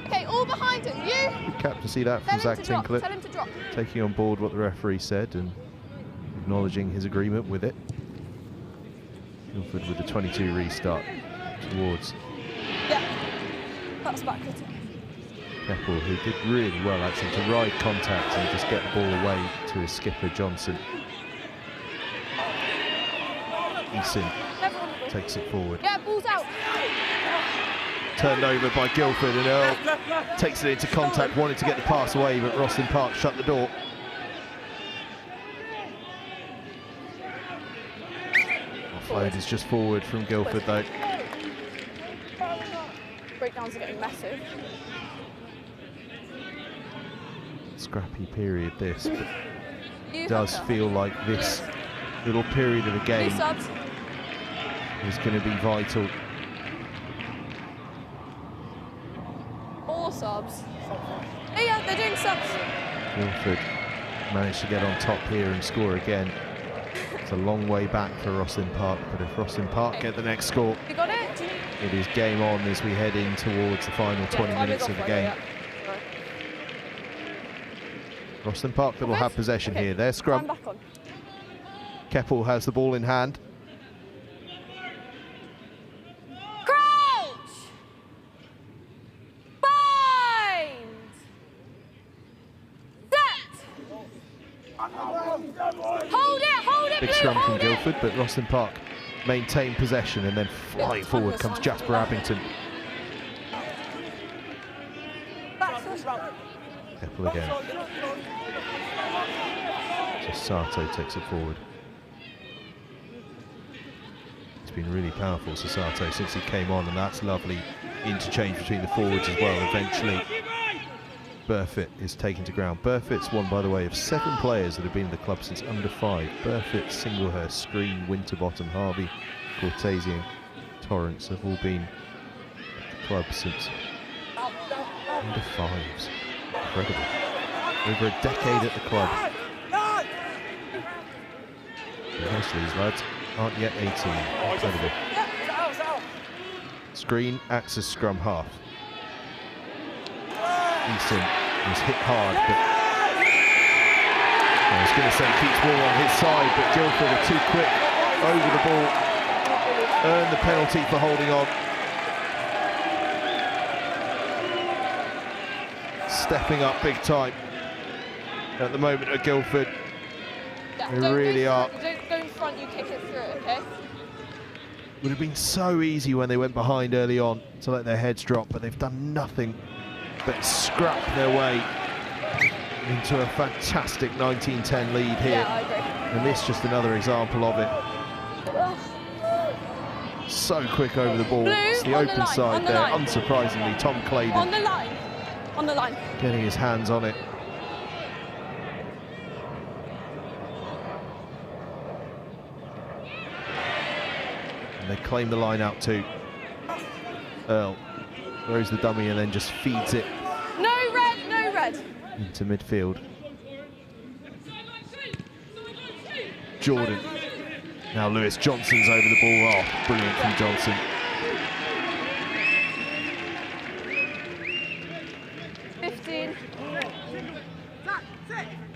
Okay, all behind him. You! Good captaincy that from Tell Zach him to drop. Tinkler, Tell him to drop. taking on board what the referee said and acknowledging his agreement with it. Guilford with the 22 restart towards Yeah. That's back at it. Keppel, who did really well actually to ride contact and just get the ball away to his skipper Johnson. Eason Everyone the ball. takes it forward. Yeah, ball's out. Turned over by Guilford, and Earl takes it into contact, wanted to get the pass away, but Rosslyn Park shut the door. Offload is just forward from Guilford though. Breakdowns are getting massive. Scrappy period this, but You does have feel like this little period of the New game subs. is going to be vital. All subs. Yeah, they're doing subs. Guilford managed to get on top here and score again. It's a long way back for Rosslyn Park, but if Rosslyn Park get the next score, You got it? Do you it is game on as we head in towards the final 20 minutes of the game. Rosslyn Park that will have possession here. Their scrum. Back on. Keppel has the ball in hand. Crouch! Bind! Set! Hold it, Big Blue, scrum from hold it! Guilford, but Rosslyn Park maintain possession, and then flying forward comes Jasper Abington. Back to the scrum. Keppel again. So Sato takes it forward. It's been really powerful, Sato, since he came on, and that's lovely interchange between the forwards as well. Eventually, Burfitt is taken to ground. Burfitt's one, by the way, of 7 players that have been in the club since under 5. Burfitt, Singlehurst, Screen, Winterbottom, Harvey, Cortese and Torrance have all been at the club since under 5s. Incredible. Over a decade at the club. And most of these lads aren't yet 18. Incredible. Screen acts as scrum half. Easton was hit hard, but I was going to say keeps ball on his side, but Guilford are too quick over the ball. Earn the penalty for holding on. Stepping up big time at the moment at Guilford. Yeah, They really are. Don't go in front, you kick it through, okay? Would have been so easy when they went behind early on to let their heads drop, but they've done nothing but scrap their way into a fantastic 19-10 lead here. Yeah, I agree. And this just another example of it. So quick over the ball. Blue, It's the on the open line, side on the there. line. Unsurprisingly, Tom On Claydon the line. On the line. getting his hands on it. And they claim the line out too. Earl throws the dummy and then just feeds it No red, no red. into midfield. Jordan. Now Lewis Johnson's over the ball. Oh, brilliant from Johnson.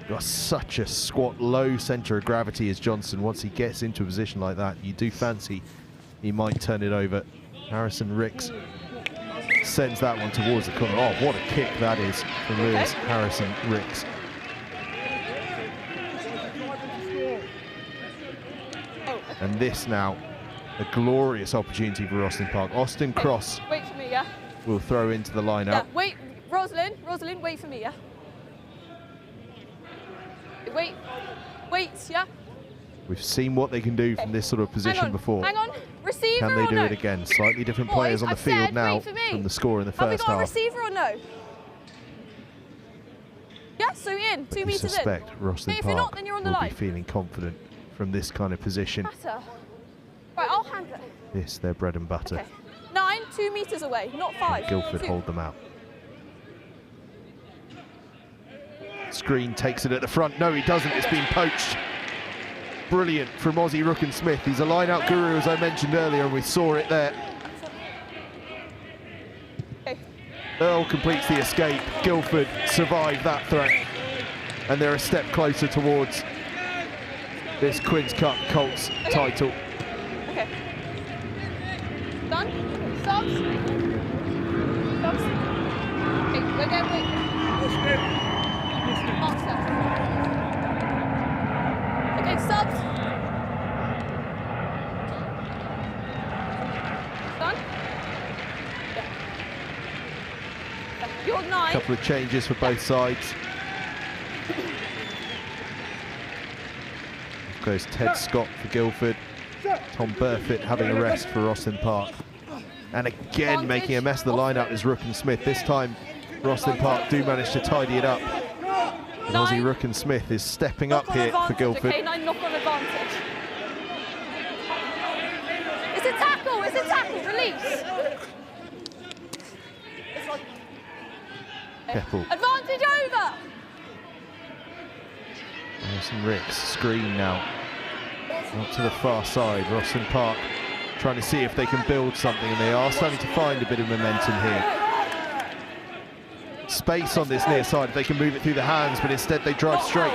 Got such a squat, low centre of gravity as Johnson. Once he gets into a position like that, you do fancy he might turn it over. Harrison Ricks sends that one towards the corner. Oh, what a kick that is from Lewis Harrison Ricks. And this now, a glorious opportunity for Rosslyn Park. Austin Cross Wait for me, yeah? will throw into the line Yeah, out. wait, Rosslyn, wait for me, yeah? Wait, yeah? We've seen what they can do from this sort of position before. Hang on, receiver Can they or do no? it again? Slightly different Boys, players on the I've field said now wait for me. from the score in the Have we first got a half. receiver or no? Yeah, so in, 2 I metres in. suspect Rosslyn If you're not, Park then you're on the will line. be feeling confident from this kind of position. Matter. Right, I'll handle it. This, their bread and butter. Okay. 9, 2 metres away, not 5. Guilford 2. hold them out. Screen takes it at the front. No, he doesn't. It's been poached. Brilliant from Ozzy Rook-and-Smith. He's a line-out guru, as I mentioned earlier, and we saw it there. Okay. Earl completes the escape. Guilford survived that threat. And they're a step closer towards this Quins Cup Colts title. Okay. Done? Subs? Subs? Okay, go again, wait. Mark steps. Okay, subs. Done? Yeah. You're 9. A couple of changes for both sides. Goes Ted Scott for Guilford. Tom Burfitt having a rest for Rosslyn Park. And again making a mess of the lineup is Rook-and-Smith. This time Rosslyn Park do manage to tidy it up. And Ozzy Rook-and-Smith is stepping up here for Guilford. Okay, 9 knock on advantage. It's a tackle, release. Keppel. Advantage over. Harrison Ricks, screen now. Out to the far side, Rosslyn Park trying to see if they can build something, and they are starting to find a bit of momentum here. Space on this near side if they can move it through the hands, but instead they drive straight.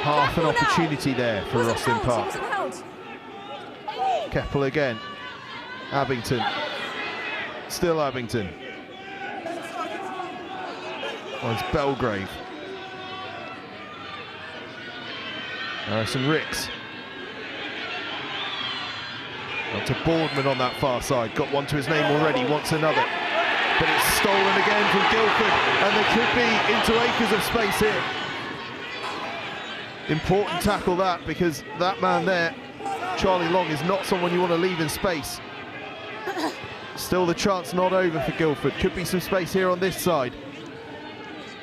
Half an opportunity there for Rosslyn Park. Keppel again. Abington. Still Abington. Oh, it's Belgrave. Harrison Ricks. Up to Boardman on that far side. Got one to his name already, wants another. But it's stolen again from Guilford, and there could be into acres of space here. Important tackle that, because that man there, Charlie Long, is not someone you want to leave in space. Still the chance not over for Guilford. Could be some space here on this side.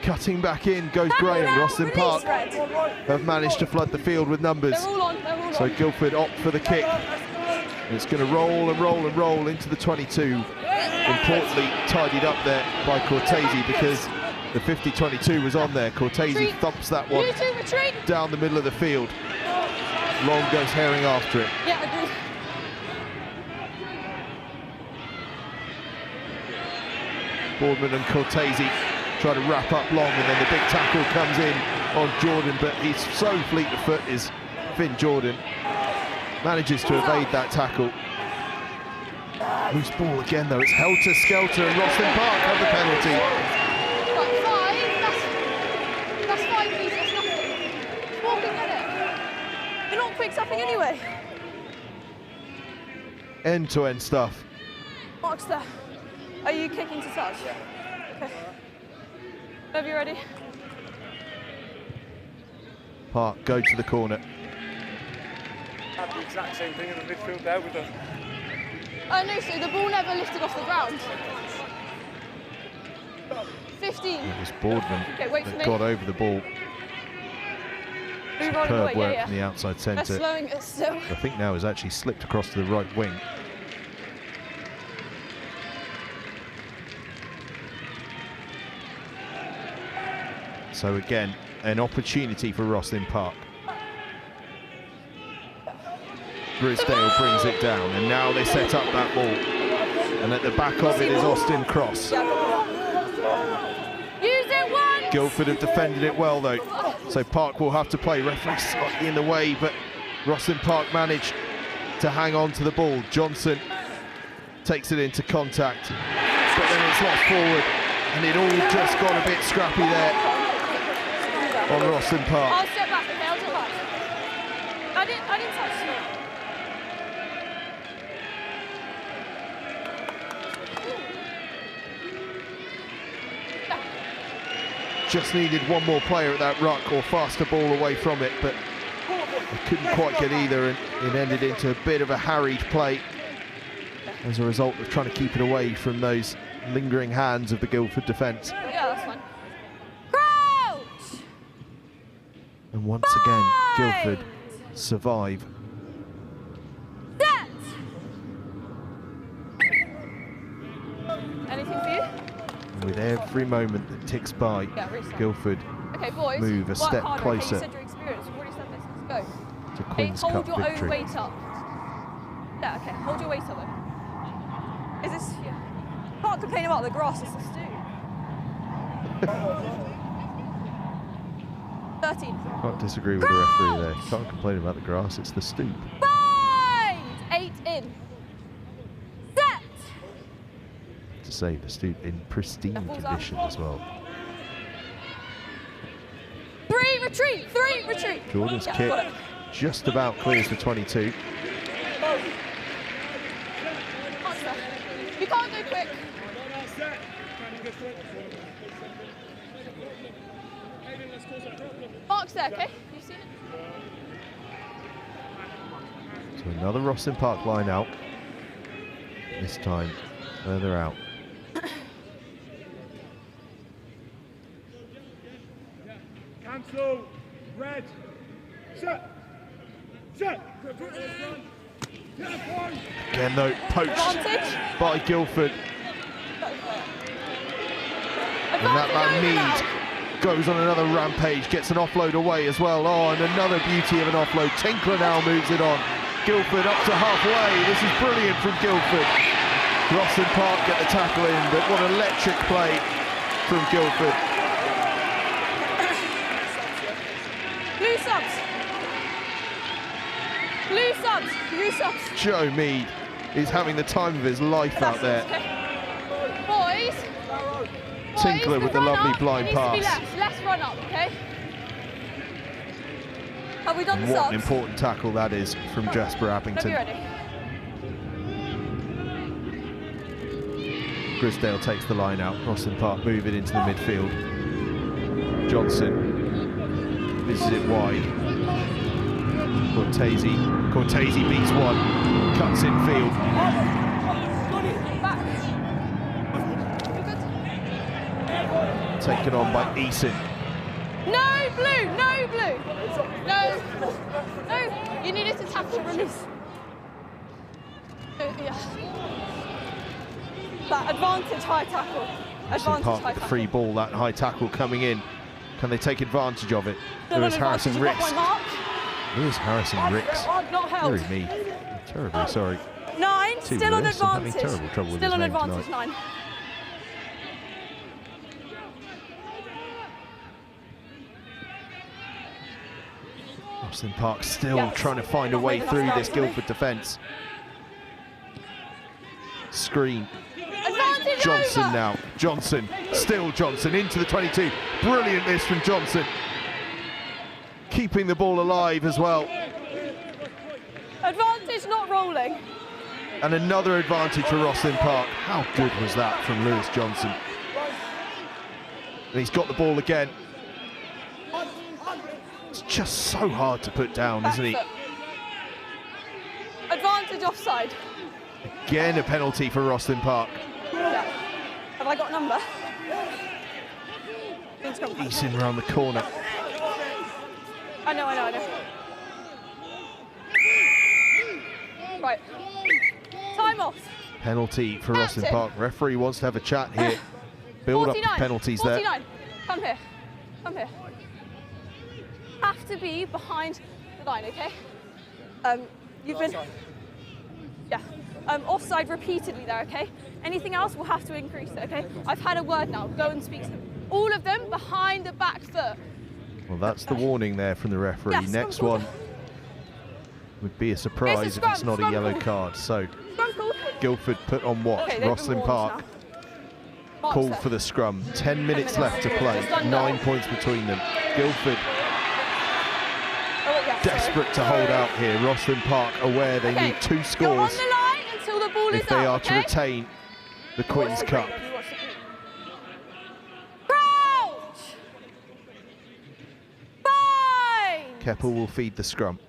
Cutting back in goes Graham. Rosslyn Park have managed to flood the field with numbers. So Guilford opt for the kick. It's going to roll and roll and roll into the 22. Importantly, tidied up there by Cortese, because the 50-22 was on there. Cortese thumps that one down the middle of the field. Long goes Herring after it. Yeah, agreed. Boardman and Cortese try to wrap up long, and then the big tackle comes in on Jordan, but he's so fleet of foot is Finn Jordan. Manages to evade that tackle. Loose ball again though, it's helter-skelter, and Rosslyn Park have the penalty. Right, 5, that's 5 pieces, that's nothing. Just walk and get it. You're not quick tapping anyway. End-to-end stuff. Mark's there. Are you kicking to touch? Okay. Whenever you're ready. Park go to the corner. Have the exact same thing in the midfield there with the... No, so the ball never lifted off the ground. 15. It was Boardman Okay, wait for that me. got over the ball. Move on Superb away, work yeah. from the outside They're centre. slowing it still. I think now has actually slipped across to the right wing. So again, an opportunity for Rosslyn Park. Grisdale brings it down, and now they set up that ball. And at the back of it is Austin Cross. Use it once! Guilford have defended it well though, so Park will have to play. Referee slightly in the way, but Rosslyn Park managed to hang on to the ball. Johnson takes it into contact, but then it's lost forward, and it all just got a bit scrappy there on Rosslyn Park. I'll step back, okay, I'll step back. I didn't touch you. Just needed one more player at that ruck or faster ball away from it, but they couldn't quite get either, and it ended into a bit of a harried play as a result of trying to keep it away from those lingering hands of the Guildford defence. Yeah, that's fine. Crouch! And once again, Guildford survive. Set! Anything for you? With every moment that ticks by, Yeah, restart. Guildford Okay, boys. move a work step harder, closer Okay, you said your experience. You've already said this. Let's go. to Okay, Quins hold Cup your own victory. weight up. Yeah, okay. Hold your weight up though. Is this... Yeah. Can't complain about the grass, it's the stew. 13. Can't disagree with the referee there. Can't complain about the grass, it's the stoop. 5! 8 in. Set! To say the stoop in pristine Balls out. condition as well. 3, retreat! 3, retreat! Jordan's Yeah, kick got it. just about clears the 22. Answer. You can't go quick. Mark's there, okay? You've seen it? So another Rosslyn Park line out. This time further out. Cancel. Red. Set. Set. Again though, poached Advantage. by Guilford. And that man Mead goes on another rampage, gets an offload away as well. Oh, and another beauty of an offload. Tinkler now moves it on. Guilford up to halfway. This is brilliant from Guilford. Rosslyn Park get the tackle in, but what electric play from Guilford. Blue subs. Blue subs. Blue subs. Joe Mead is having the time of his life out there. Okay. Boys. Tinkler with the lovely blind pass. Less run up, okay? Have we done the What subs? an important tackle that is from Jasper Let me Appington. ready. Grisdale takes the line out. Rosslyn Park move it into the midfield. Johnson misses it wide. Cortese beats one, cuts in field. Back. Good. Taken on by Eason. No blue, no blue. No. No. You needed to tackle release. Yeah. That advantage high tackle. Rosslyn Advantage Park high with the tackle. free ball, that high tackle coming in. Can they take advantage of it? Still Lewis on Harrison advantage, Ricks. you've got my mark. Lewis Harrison Ricks. Not held. Very me. I'm terribly sorry. 9, To still on Lewis, I'm having advantage. terrible trouble with Still his on name advantage, tonight. 9. Rosslyn Park still trying to find a way through this Guildford defence. Screen. Advantage Johnson over. now. Johnson. Still Johnson into the 22. Brilliant miss from Johnson. Keeping the ball alive as well. Advantage not rolling. And another advantage for Rosslyn Park. How good was that from Lewis Johnson? And he's got the ball again. It's just so hard to put down, isn't he? Advantage offside. Again, a penalty for Rosslyn Park. Yeah. Have I got a number? Easing around the corner. I know. Right. Time off. Penalty for Rosslyn Park. Referee wants to have a chat here. Build 49, up the penalties 49. Come here. Have to be behind the line, okay? You've been... Yeah. Offside repeatedly there, okay? Anything else, we'll have to increase it, okay? I've had a word now. Go and speak to them. All of them behind the back foot. Well, that's the warning there from the referee. Yes, Next one would be a surprise if it's not a yellow card. So Guildford put on watch. Okay, Rosslyn Park called for the scrum. 10 minutes left to play. 9 points between them. Guildford desperate to hold out here. Rosslyn Park aware they need 2 scores You're on the line until the ball if is they up, are to retain the Quins Cup. Crouch! Bind! Keppel will feed the scrum.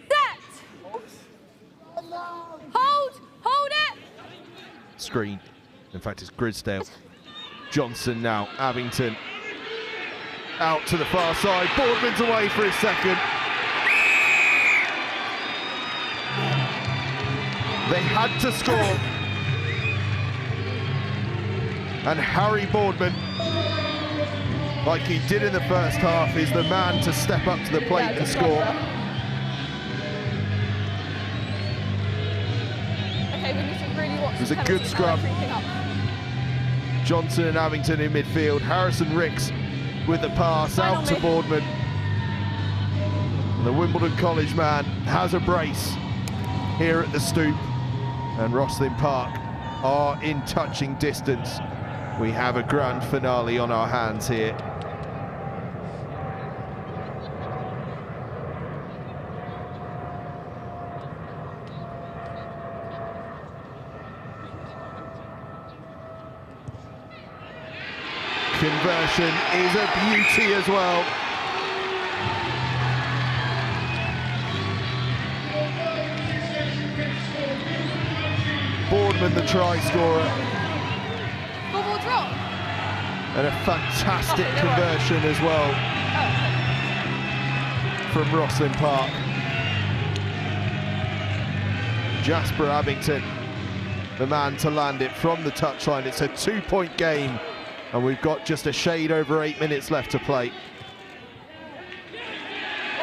Set! Hold it! Screen. In fact, it's Grisdale. Johnson now. Abington. Out to the far side. Boardman's away for his second. They had to score. And Harry Boardman, like he did in the first half, is the man to step up to the plate and score. Okay, we need to really watch. It was a good scrum. Johnson and Abington in midfield. Harrison Ricks with the pass out to Boardman. And the Wimbledon College man has a brace here at the Stoop. And Rosslyn Park are in touching distance. We have a grand finale on our hands here. Conversion is a beauty as well. Boardman, the try scorer. Bubble drop. And a fantastic conversion as well from Rosslyn Park. Jasper Abington, the man to land it from the touchline. It's a 2-point game. And we've got just a shade over 8 minutes left to play.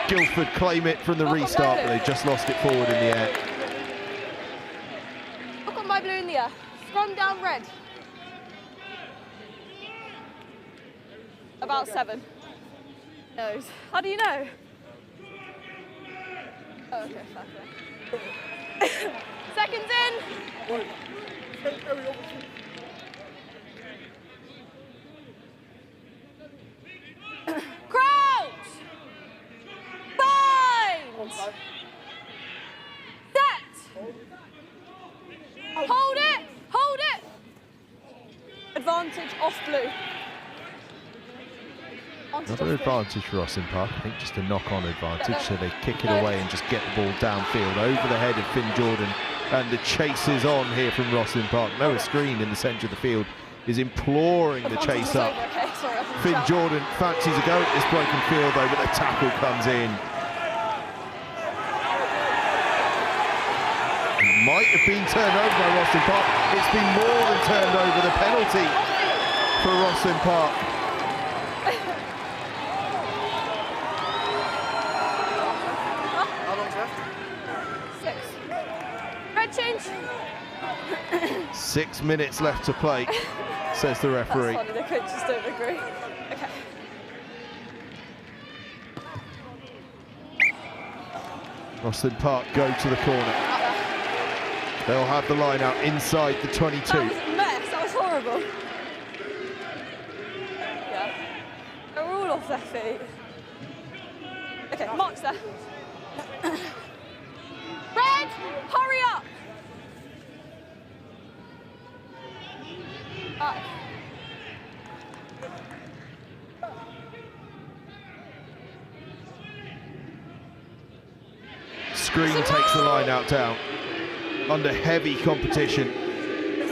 Guilford claim it from the restart, but they just lost it forward in the air. Look on my blue in the air. Scrum down red. About 7. Knows. How do you know? Oh, okay, fair. Seconds in. Crouch! Bind! Set! Hold it! Hold it! Advantage off blue. Another advantage for Rosslyn Park, I think just a knock-on advantage, so they kick it away and just get the ball downfield over the head of Finn Jordan, and the chase is on here from Rosslyn Park. Noah Screen in the centre of the field is imploring the chase up. Finn Jordan fancies a go at this broken field though, but the tackle comes in. It might have been turned over by Rosslyn Park. It's been more than turned over. The penalty for Rosslyn Park. How long's left? 6. Red change. 6 minutes left to play, says the referee. That's funny, the coaches don't agree. Okay. Rosslyn Park go to the corner. They'll have the line out inside the 22. That was a mess, that was horrible. Yeah. They're all off their feet. Okay, Mark's there. Red, hurry up! Screen takes the line out down under heavy competition,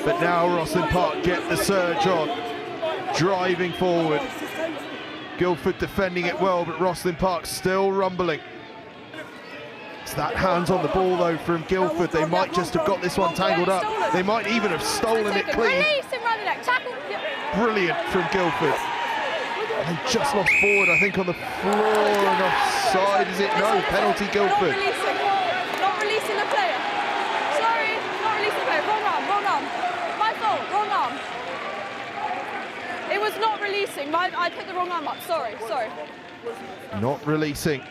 but now Rosslyn Park get the surge on, driving forward. Guildford defending it well, but Rosslyn Park still rumbling. It's that hands on the ball though from Guilford. They might just have got this one tangled up. They might even have stolen it clean. Release him round the neck, tackle. Brilliant from Guilford. And just lost forward, I think, on the floor and offside. Is it? No, penalty Guilford. Not releasing the player. Sorry, not releasing the player. Wrong arm, wrong arm. My fault, wrong arm. It was not releasing. I put the wrong arm up. Sorry. Not releasing.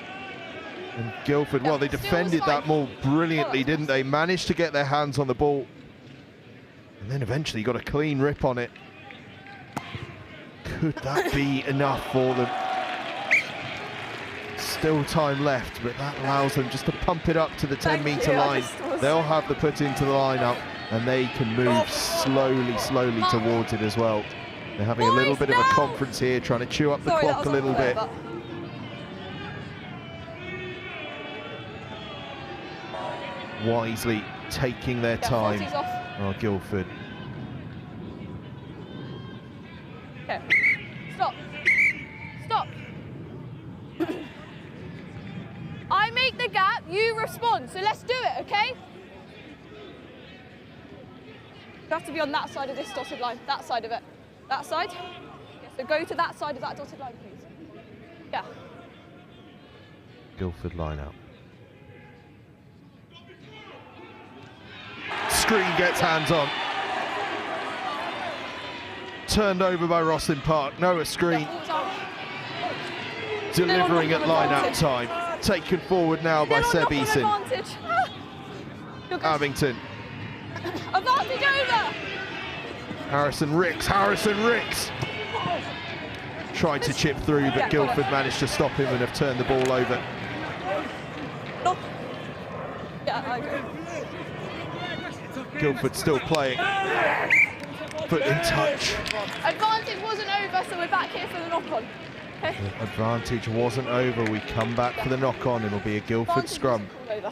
And Guilford, well, they defended that more brilliantly, didn't they? Managed to get their hands on the ball. And then eventually got a clean rip on it. Could that be enough for them? Still time left, but that allows them just to pump it up to the 10-metre line. They'll have the put into the line-up, and they can move slowly towards it as well. They're having a little bit of a conference here, trying to chew up the clock a little bit. Wisely taking their time. Oh, Guilford. Okay. Stop. I make the gap, you respond. So let's do it, okay? You have to be on that side of this dotted line. That side of it. That side. Yeah, so go to that side of that dotted line, please. Yeah. Guilford line out. Screen gets hands on. Turned over by Rosslyn Park. Noah Screen delivering at line out time. Taken forward now by Seb Eason. Abington. Advantage over. Harrison Ricks. Tried to chip through, but Guilford managed to stop him and have turned the ball over. Yeah, I agree. Guilford still playing. Foot in touch. Advantage wasn't over, so we're back here for the knock-on. Okay. The advantage wasn't over. We come back for the knock-on. It'll be a Guilford scrum. And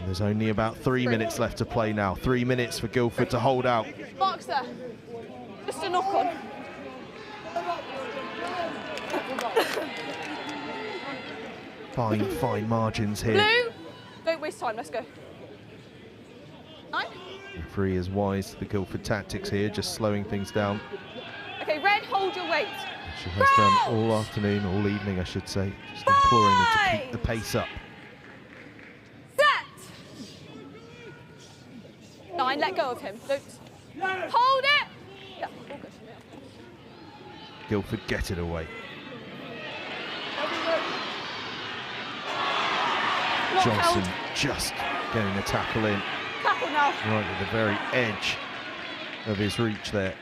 there's only about 3 minutes left to play now. 3 minutes for Guilford to hold out. Mark's there. Just a knock-on. Fine margins here. Blue, don't waste time. Let's go. 9. Referee is wise to the Guilford tactics here, just slowing things down. Okay, red, hold your weight. She has done all afternoon, all evening, I should say. Just imploring them to keep the pace up. Set. 9, let go of him. Don't. Hold it. Yeah, all good. Guilford get it away. Johnson just getting the tackle in. Tackle now. Right at the very edge of his reach there.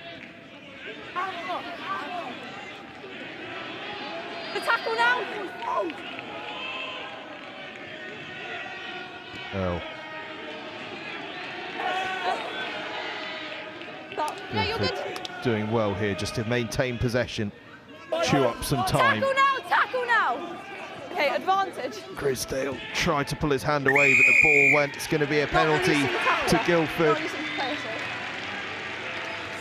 The tackle now. Oh. Yeah, you're good. Doing well here just to maintain possession, chew up some time. Tackle now. Okay, advantage. Grisdale tried to pull his hand away, but the ball went. It's going to be a penalty to Guilford.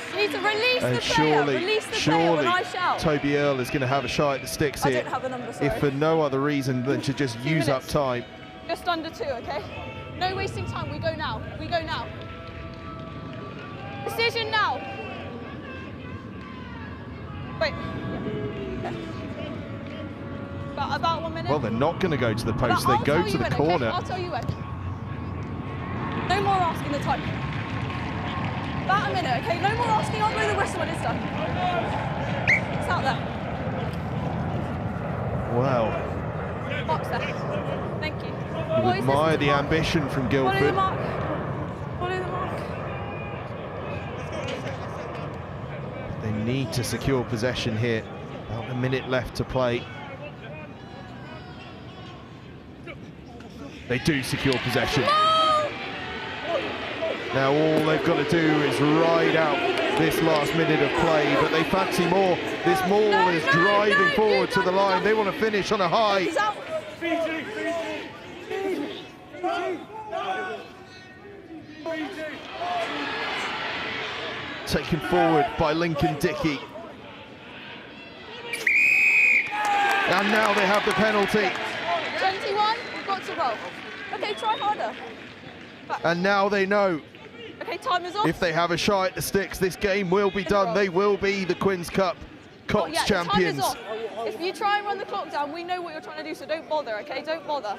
You need to release And the player. Release the player when I shout. Toby Earle is going to have a shot at the sticks here. I don't have a number, sorry. If for no other reason than to just use up time. Just under 2, okay? No wasting time. We go now. Decision now. Wait. Okay. About 1 minute. Well, they're not going to go to the post. They go to the corner. Okay? I'll tell you when. No more asking the time. About a minute, okay? No more asking. I'll blow the whistle when it's done. It's out there. Wow. Box there. Thank Boys, admire the ambition from Follow the Guildford. mark. Follow the mark. They need to secure possession here. About a minute left to play. They do secure possession. Now all they've got to do is ride out this last minute of play, but they fancy more. This maul is driving forward to the line. They want to finish on a high. Taken forward by Lincoln Dickey. And now they have the penalty. 21, we've got to roll. Okay, try harder. Back. And now they know Okay, time is off. if they have a shy at the sticks, this game will be done. They will be the Quins Cup Colts Yeah, champions. time is off. If you try and run the clock down, we know what you're trying to do, so don't bother, okay? Don't bother.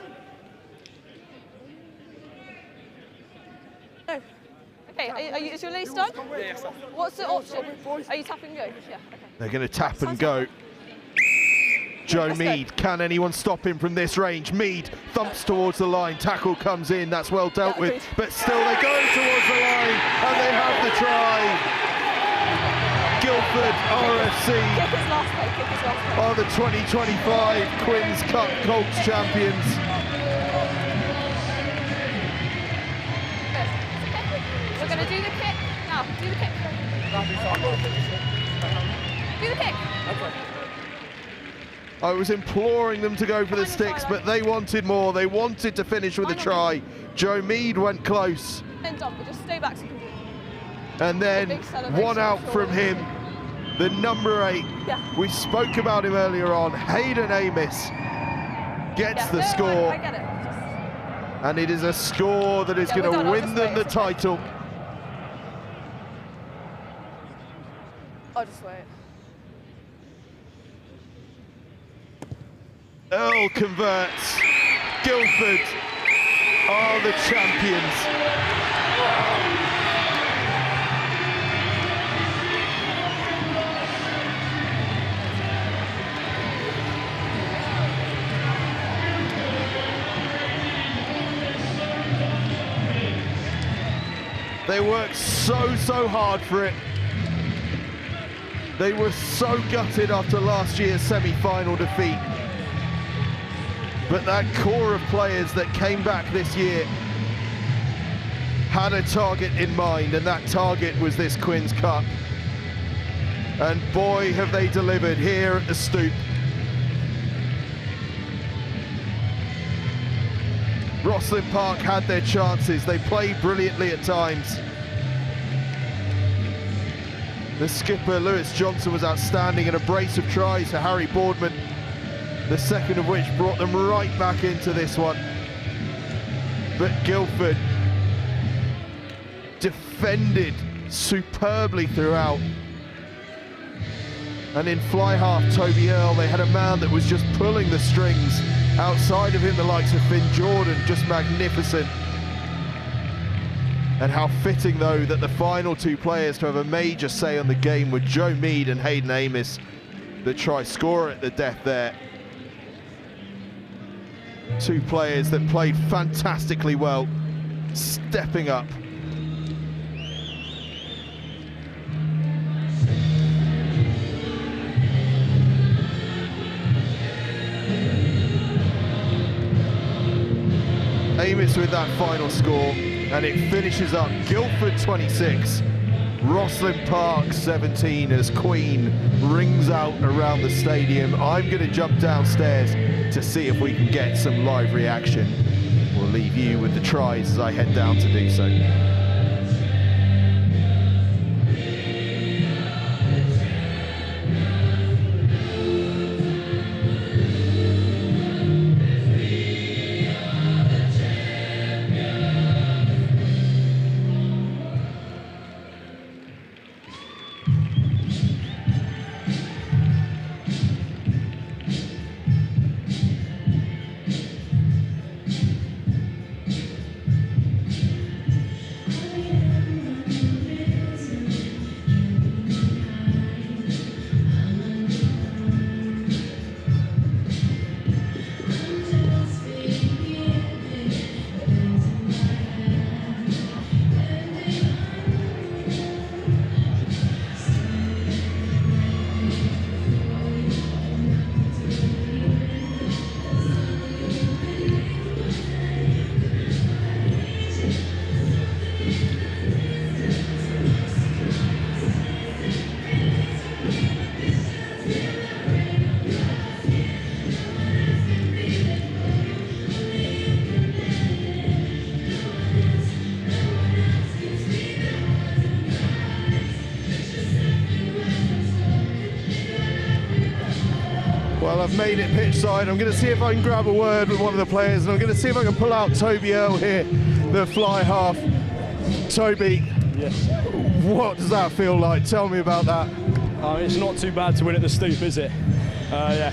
No. Okay, is your lace done? Yes, sir. What's the option? Are you tapping and go? Yeah, okay. They're going to tap and go. Joe Let's go. Mead, can anyone stop him from this range? Mead thumps towards the line, tackle comes in, that's well dealt Yeah, with, agreed. but still they go towards the line and they have the try. Guildford RFC Kick his last play, kick his last play. are the 2025 Quins Cup Colts champions. We're going to do the kick. Now, do the kick. Do the kick. I was imploring them to go for the sticks, but they wanted more. They wanted to finish with a try. Joe Mead went close. Then done, but just stay back so you can do it. And then Big celebration, one out I'm from sure. him, the number 8. Yeah. We spoke about him earlier on. Hayden Amos gets Yeah, the no, score, I get it. Just, and it is a score that is Yeah, going we're done. to I'll win just them wait. the It's okay. title. I'll just wait. Earl converts. Guildford are the champions. They worked so hard for it. They were so gutted after last year's semi-final defeat. But that core of players that came back this year had a target in mind, and that target was this Quins Cup. And boy, have they delivered here at the Stoop. Rosslyn Park had their chances. They played brilliantly at times. The skipper, Lewis Johnson, was outstanding, and a brace of tries to Harry Boardman, the second of which brought them right back into this one. But Guildford defended superbly throughout. And in fly half, Toby Earl, they had a man that was just pulling the strings. Outside of him, the likes of Finn Jordan, just magnificent. And how fitting, though, that the final 2 players to have a major say on the game were Joe Mead and Hayden Amos, the try scorer at the death there. 2 players that played fantastically well, stepping up. Amos with that final score, and it finishes up Guildford 26, Rosslyn Park 17 as Queen rings out around the stadium. I'm going to jump downstairs to see if we can get some live reaction. We'll leave you with the tries as I head down to do so. Well, I've made it pitch side. I'm going to see if I can grab a word with one of the players, and I'm going to see if I can pull out Toby Earle here, the fly half. Toby, yes. What does that feel like? Tell me about that. It's not too bad to win at the Stoop, is it? Yeah,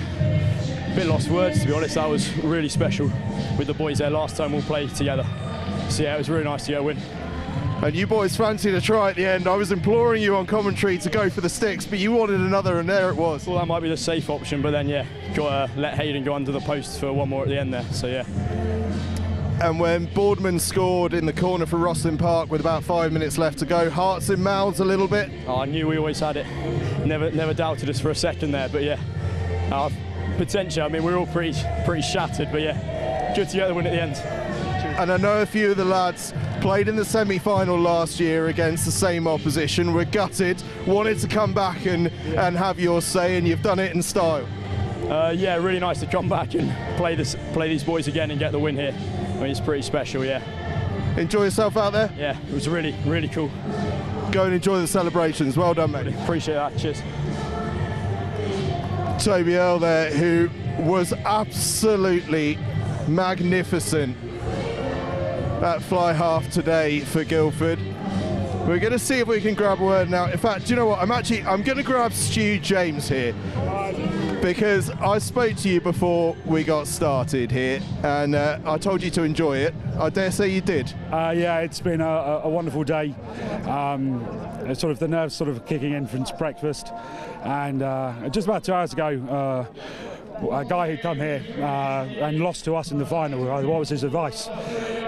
a bit lost words, to be honest. That was really special with the boys there last time we played together. So yeah, it was really nice to get a win. And you boys fancied a try at the end. I was imploring you on commentary to go for the sticks, but you wanted another, and there it was. Well, that might be the safe option, but then yeah, got to let Hayden go under the post for one more at the end there, so yeah. And when Boardman scored in the corner for Rosslyn Park with about 5 minutes left to go, hearts in mouths a little bit. Oh, I knew we always had it. Never doubted us for a second there, but yeah. Potential, I mean, we're all pretty shattered, but yeah, good to get the win at the end. And I know a few of the lads played in the semi-final last year against the same opposition, were gutted, wanted to come back and have your say, and you've done it in style. Yeah, really nice to come back and play these boys again and get the win here. I mean, it's pretty special, yeah. Enjoy yourself out there? Yeah, it was really, really cool. Go and enjoy the celebrations. Well done, mate. Appreciate that, cheers. Toby Earle there, who was absolutely magnificent at fly half today for Guildford. We're going to see if we can grab a word now. In fact, do you know what? I'm going to grab Stu James here, because I spoke to you before we got started here, and I told you to enjoy it. I dare say you did. Yeah, it's been a wonderful day. Sort of the nerves sort of kicking in from breakfast, and just about 2 hours ago, a guy who'd come here and lost to us in the final. What was his advice?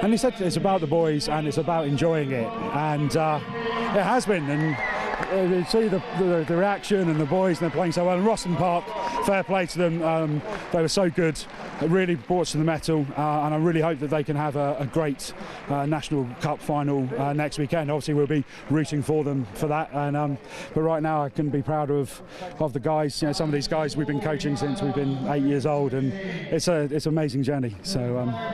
And he said it's about the boys and it's about enjoying it, and it has been. And you see the reaction and the boys, and they're playing so well. And Rosslyn Park, fair play to them. They were so good. It really brought us to the metal, and I really hope that they can have a great National Cup final next weekend. Obviously, we'll be rooting for them for that. And but right now, I couldn't be prouder of the guys. You know, some of these guys we've been coaching since we've been 8 years old, and it's an amazing journey. So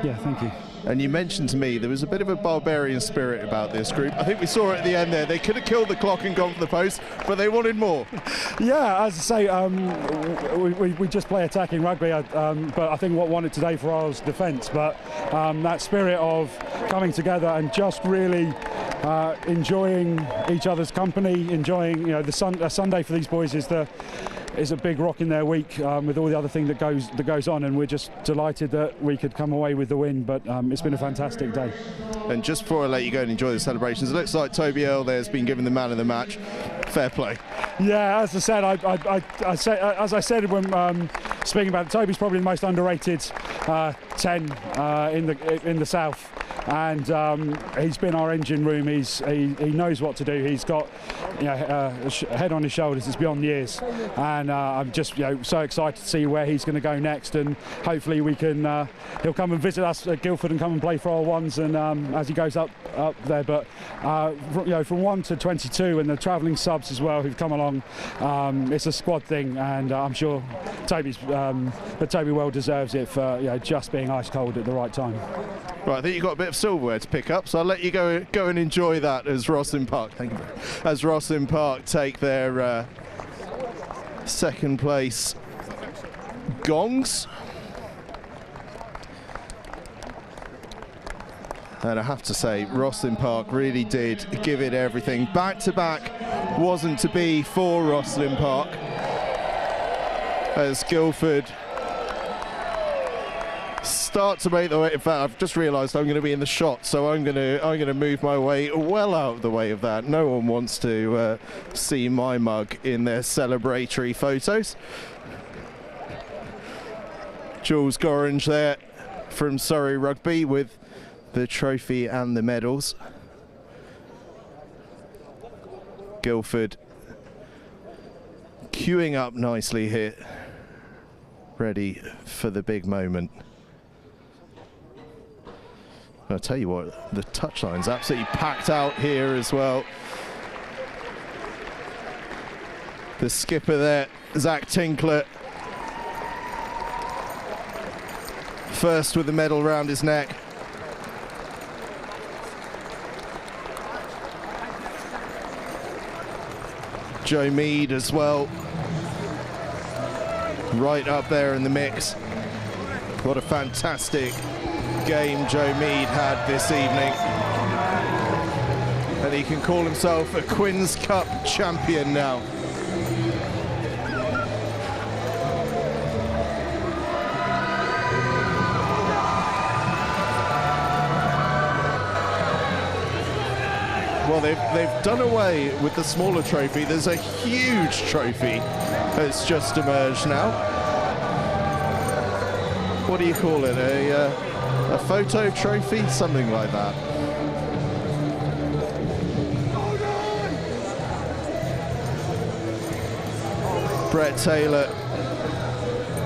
yeah, thank you. And you mentioned to me there was a bit of a barbarian spirit about this group. I think we saw it at the end there. They could have killed the clock and gone for the post, but they wanted more. Yeah, as I say, we just play attacking rugby, but I think what won it today for us was defence. But that spirit of coming together and just really enjoying each other's company, enjoying, you know, a Sunday for these boys is a big rock in their week, with all the other thing that goes on, and we're just delighted that we could come away with the win. But it's been a fantastic day. And just before I let you go and enjoy the celebrations, it looks like Toby Earle there has been given the man of the match. Fair play. Yeah, as I said, as I said when speaking about it, Toby's probably the most underrated 10 in the south. And he's been our engine room. He knows what to do. He's got, you know, a head on his shoulders. It's beyond years, and I'm just, you know, so excited to see where he's going to go next. And hopefully we can. He'll come and visit us at Guilford and come and play for our ones. And as he goes up there, but you know, from 1 to 22, and the travelling subs as well who've come along, it's a squad thing, and I'm sure Toby well deserves it for, you know, just being ice cold at the right time. Right, I think you've got a bit of silverware to pick up, so I'll let you go and enjoy that as Rosslyn Park. Thank you. As Rosslyn Park take their second place gongs. And I have to say, Rosslyn Park really did give it everything. Back-to-back wasn't to be for Rosslyn Park, as Guilford start to make the way. In fact, I've just realised I'm going to be in the shot, so I'm going to move my way well out of the way of that. No one wants to see my mug in their celebratory photos. Jules Gorringe there from Surrey Rugby with the trophy and the medals. Guilford queuing up nicely here, ready for the big moment. I'll tell you what, the touchline's absolutely packed out here as well. The skipper there, Zach Tinkler, first with the medal round his neck. Joe Mead as well. right up there in the mix. What a fantastic game Joe Mead had this evening. And he can call himself a Quins Cup champion now. Well, they've done away with the smaller trophy. There's a huge trophy that's just emerged now. What do you call it? A photo trophy? Something like that. Brett Taylor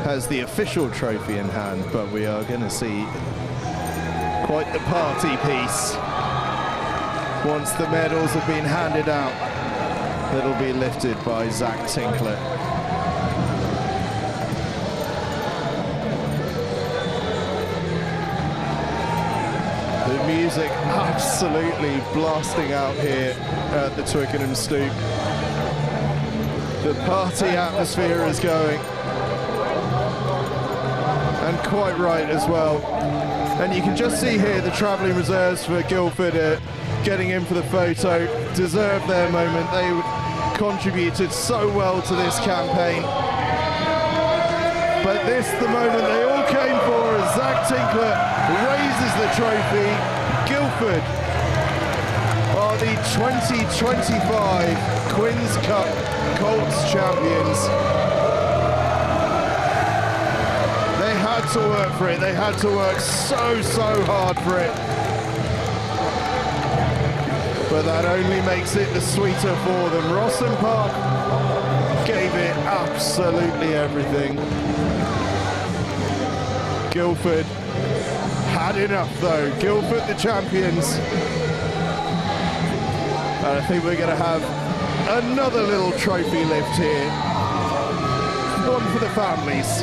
has the official trophy in hand, but we are going to see quite the party piece once the medals have been handed out. That'll be lifted by Zach Tinkler. The music absolutely blasting out here at the Twickenham Stoop. The party atmosphere is going, and quite right as well. And you can just see here the travelling reserves for Guilford getting in for the photo, deserve their moment. They contributed so well to this campaign. But this, the moment they all came for, as Zach Tinkler raises the trophy. Guilford are the 2025 Quins Cup Colts champions. They had to work for it. They had to work so hard for it. But that only makes it the sweeter for them. Rosslyn Park gave it absolutely everything. Guilford had enough though. Guilford the champions. And I think we're going to have another little trophy lift here. One for the families.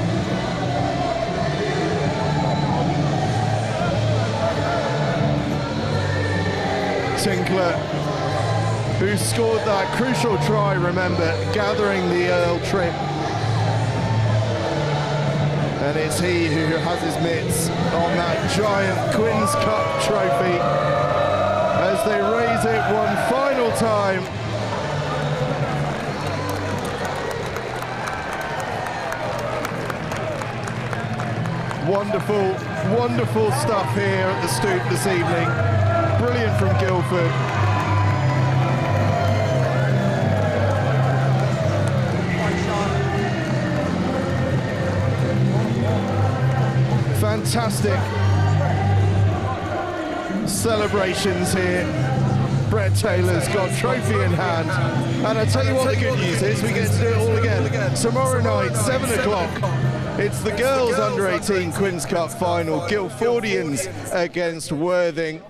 Tinkler, who scored that crucial try, remember, gathering the Earl trip. And it's he who has his mitts on that giant Quins Cup trophy as they raise it one final time. Wonderful, wonderful stuff here at the Stoop this evening. Brilliant from Guilford. Fantastic celebrations here. Brett Taylor's got trophy in hand. And I tell you what the good news is, we get to do it all again. Tomorrow night, 7 o'clock. It's the girls under 18 Quins Cup final. Guilfordians against Worthing.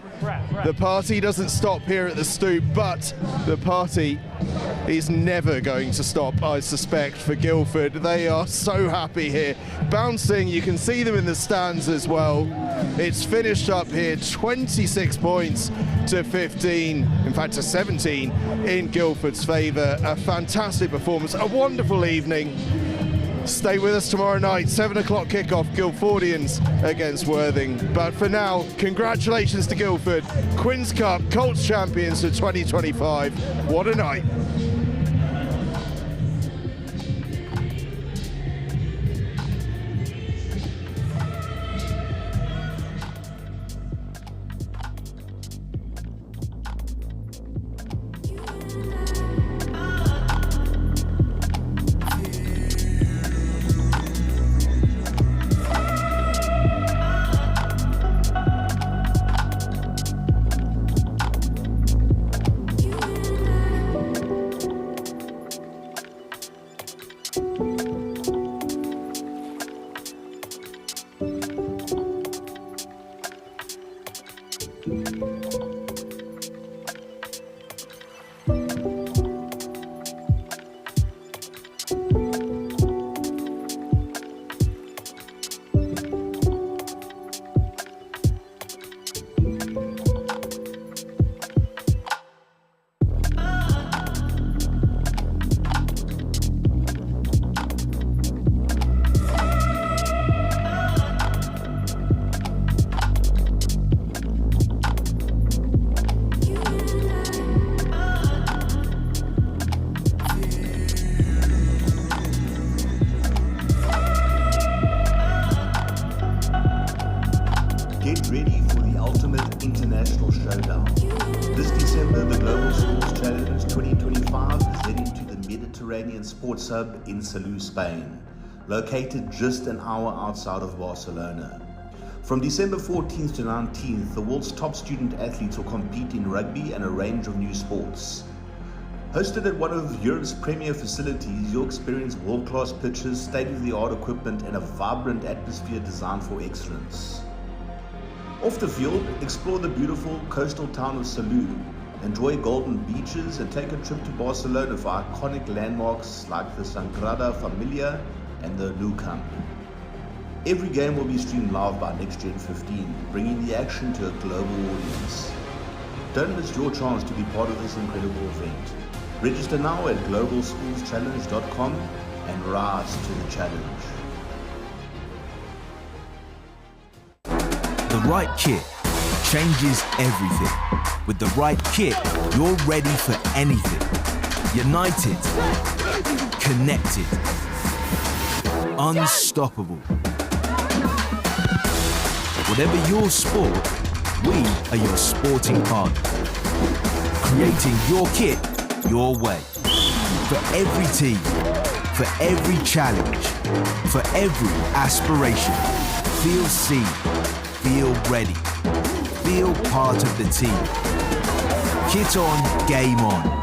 The party doesn't stop here at the Stoop, but the party is never going to stop, I suspect, for Guilford. They are so happy here. Bouncing, you can see them in the stands as well. It's finished up here, 26 points to 15, in fact to 17 in Guilford's favour. A fantastic performance, a wonderful evening. Stay with us tomorrow night, 7 o'clock kickoff, Guilfordians against Worthing. But for now, congratulations to Guilford, Quins Cup Colts champions for 2025. What a night. international showdown. This December, the Global Schools Challenge 2025 is heading to the Mediterranean Sports Hub in Salou, Spain, located just an hour outside of Barcelona. From December 14th to 19th, the world's top student athletes will compete in rugby and a range of new sports. Hosted at one of Europe's premier facilities, you'll experience world-class pitches, state-of-the-art equipment, and a vibrant atmosphere designed for excellence. Off the field, explore the beautiful coastal town of Salou, enjoy golden beaches, and take a trip to Barcelona for iconic landmarks like the Sagrada Familia and the Nou Camp. Every game will be streamed live by NextGenXV, bringing the action to a global audience. Don't miss your chance to be part of this incredible event. Register now at globalschoolschallenge.com and rise to the challenge. The right kit changes everything. With the right kit, you're ready for anything. United, connected, unstoppable. Whatever your sport, we are your sporting partner. Creating your kit your way. For every team, for every challenge, for every aspiration. Feel seen, feel ready, feel part of the team. Kit on, game on.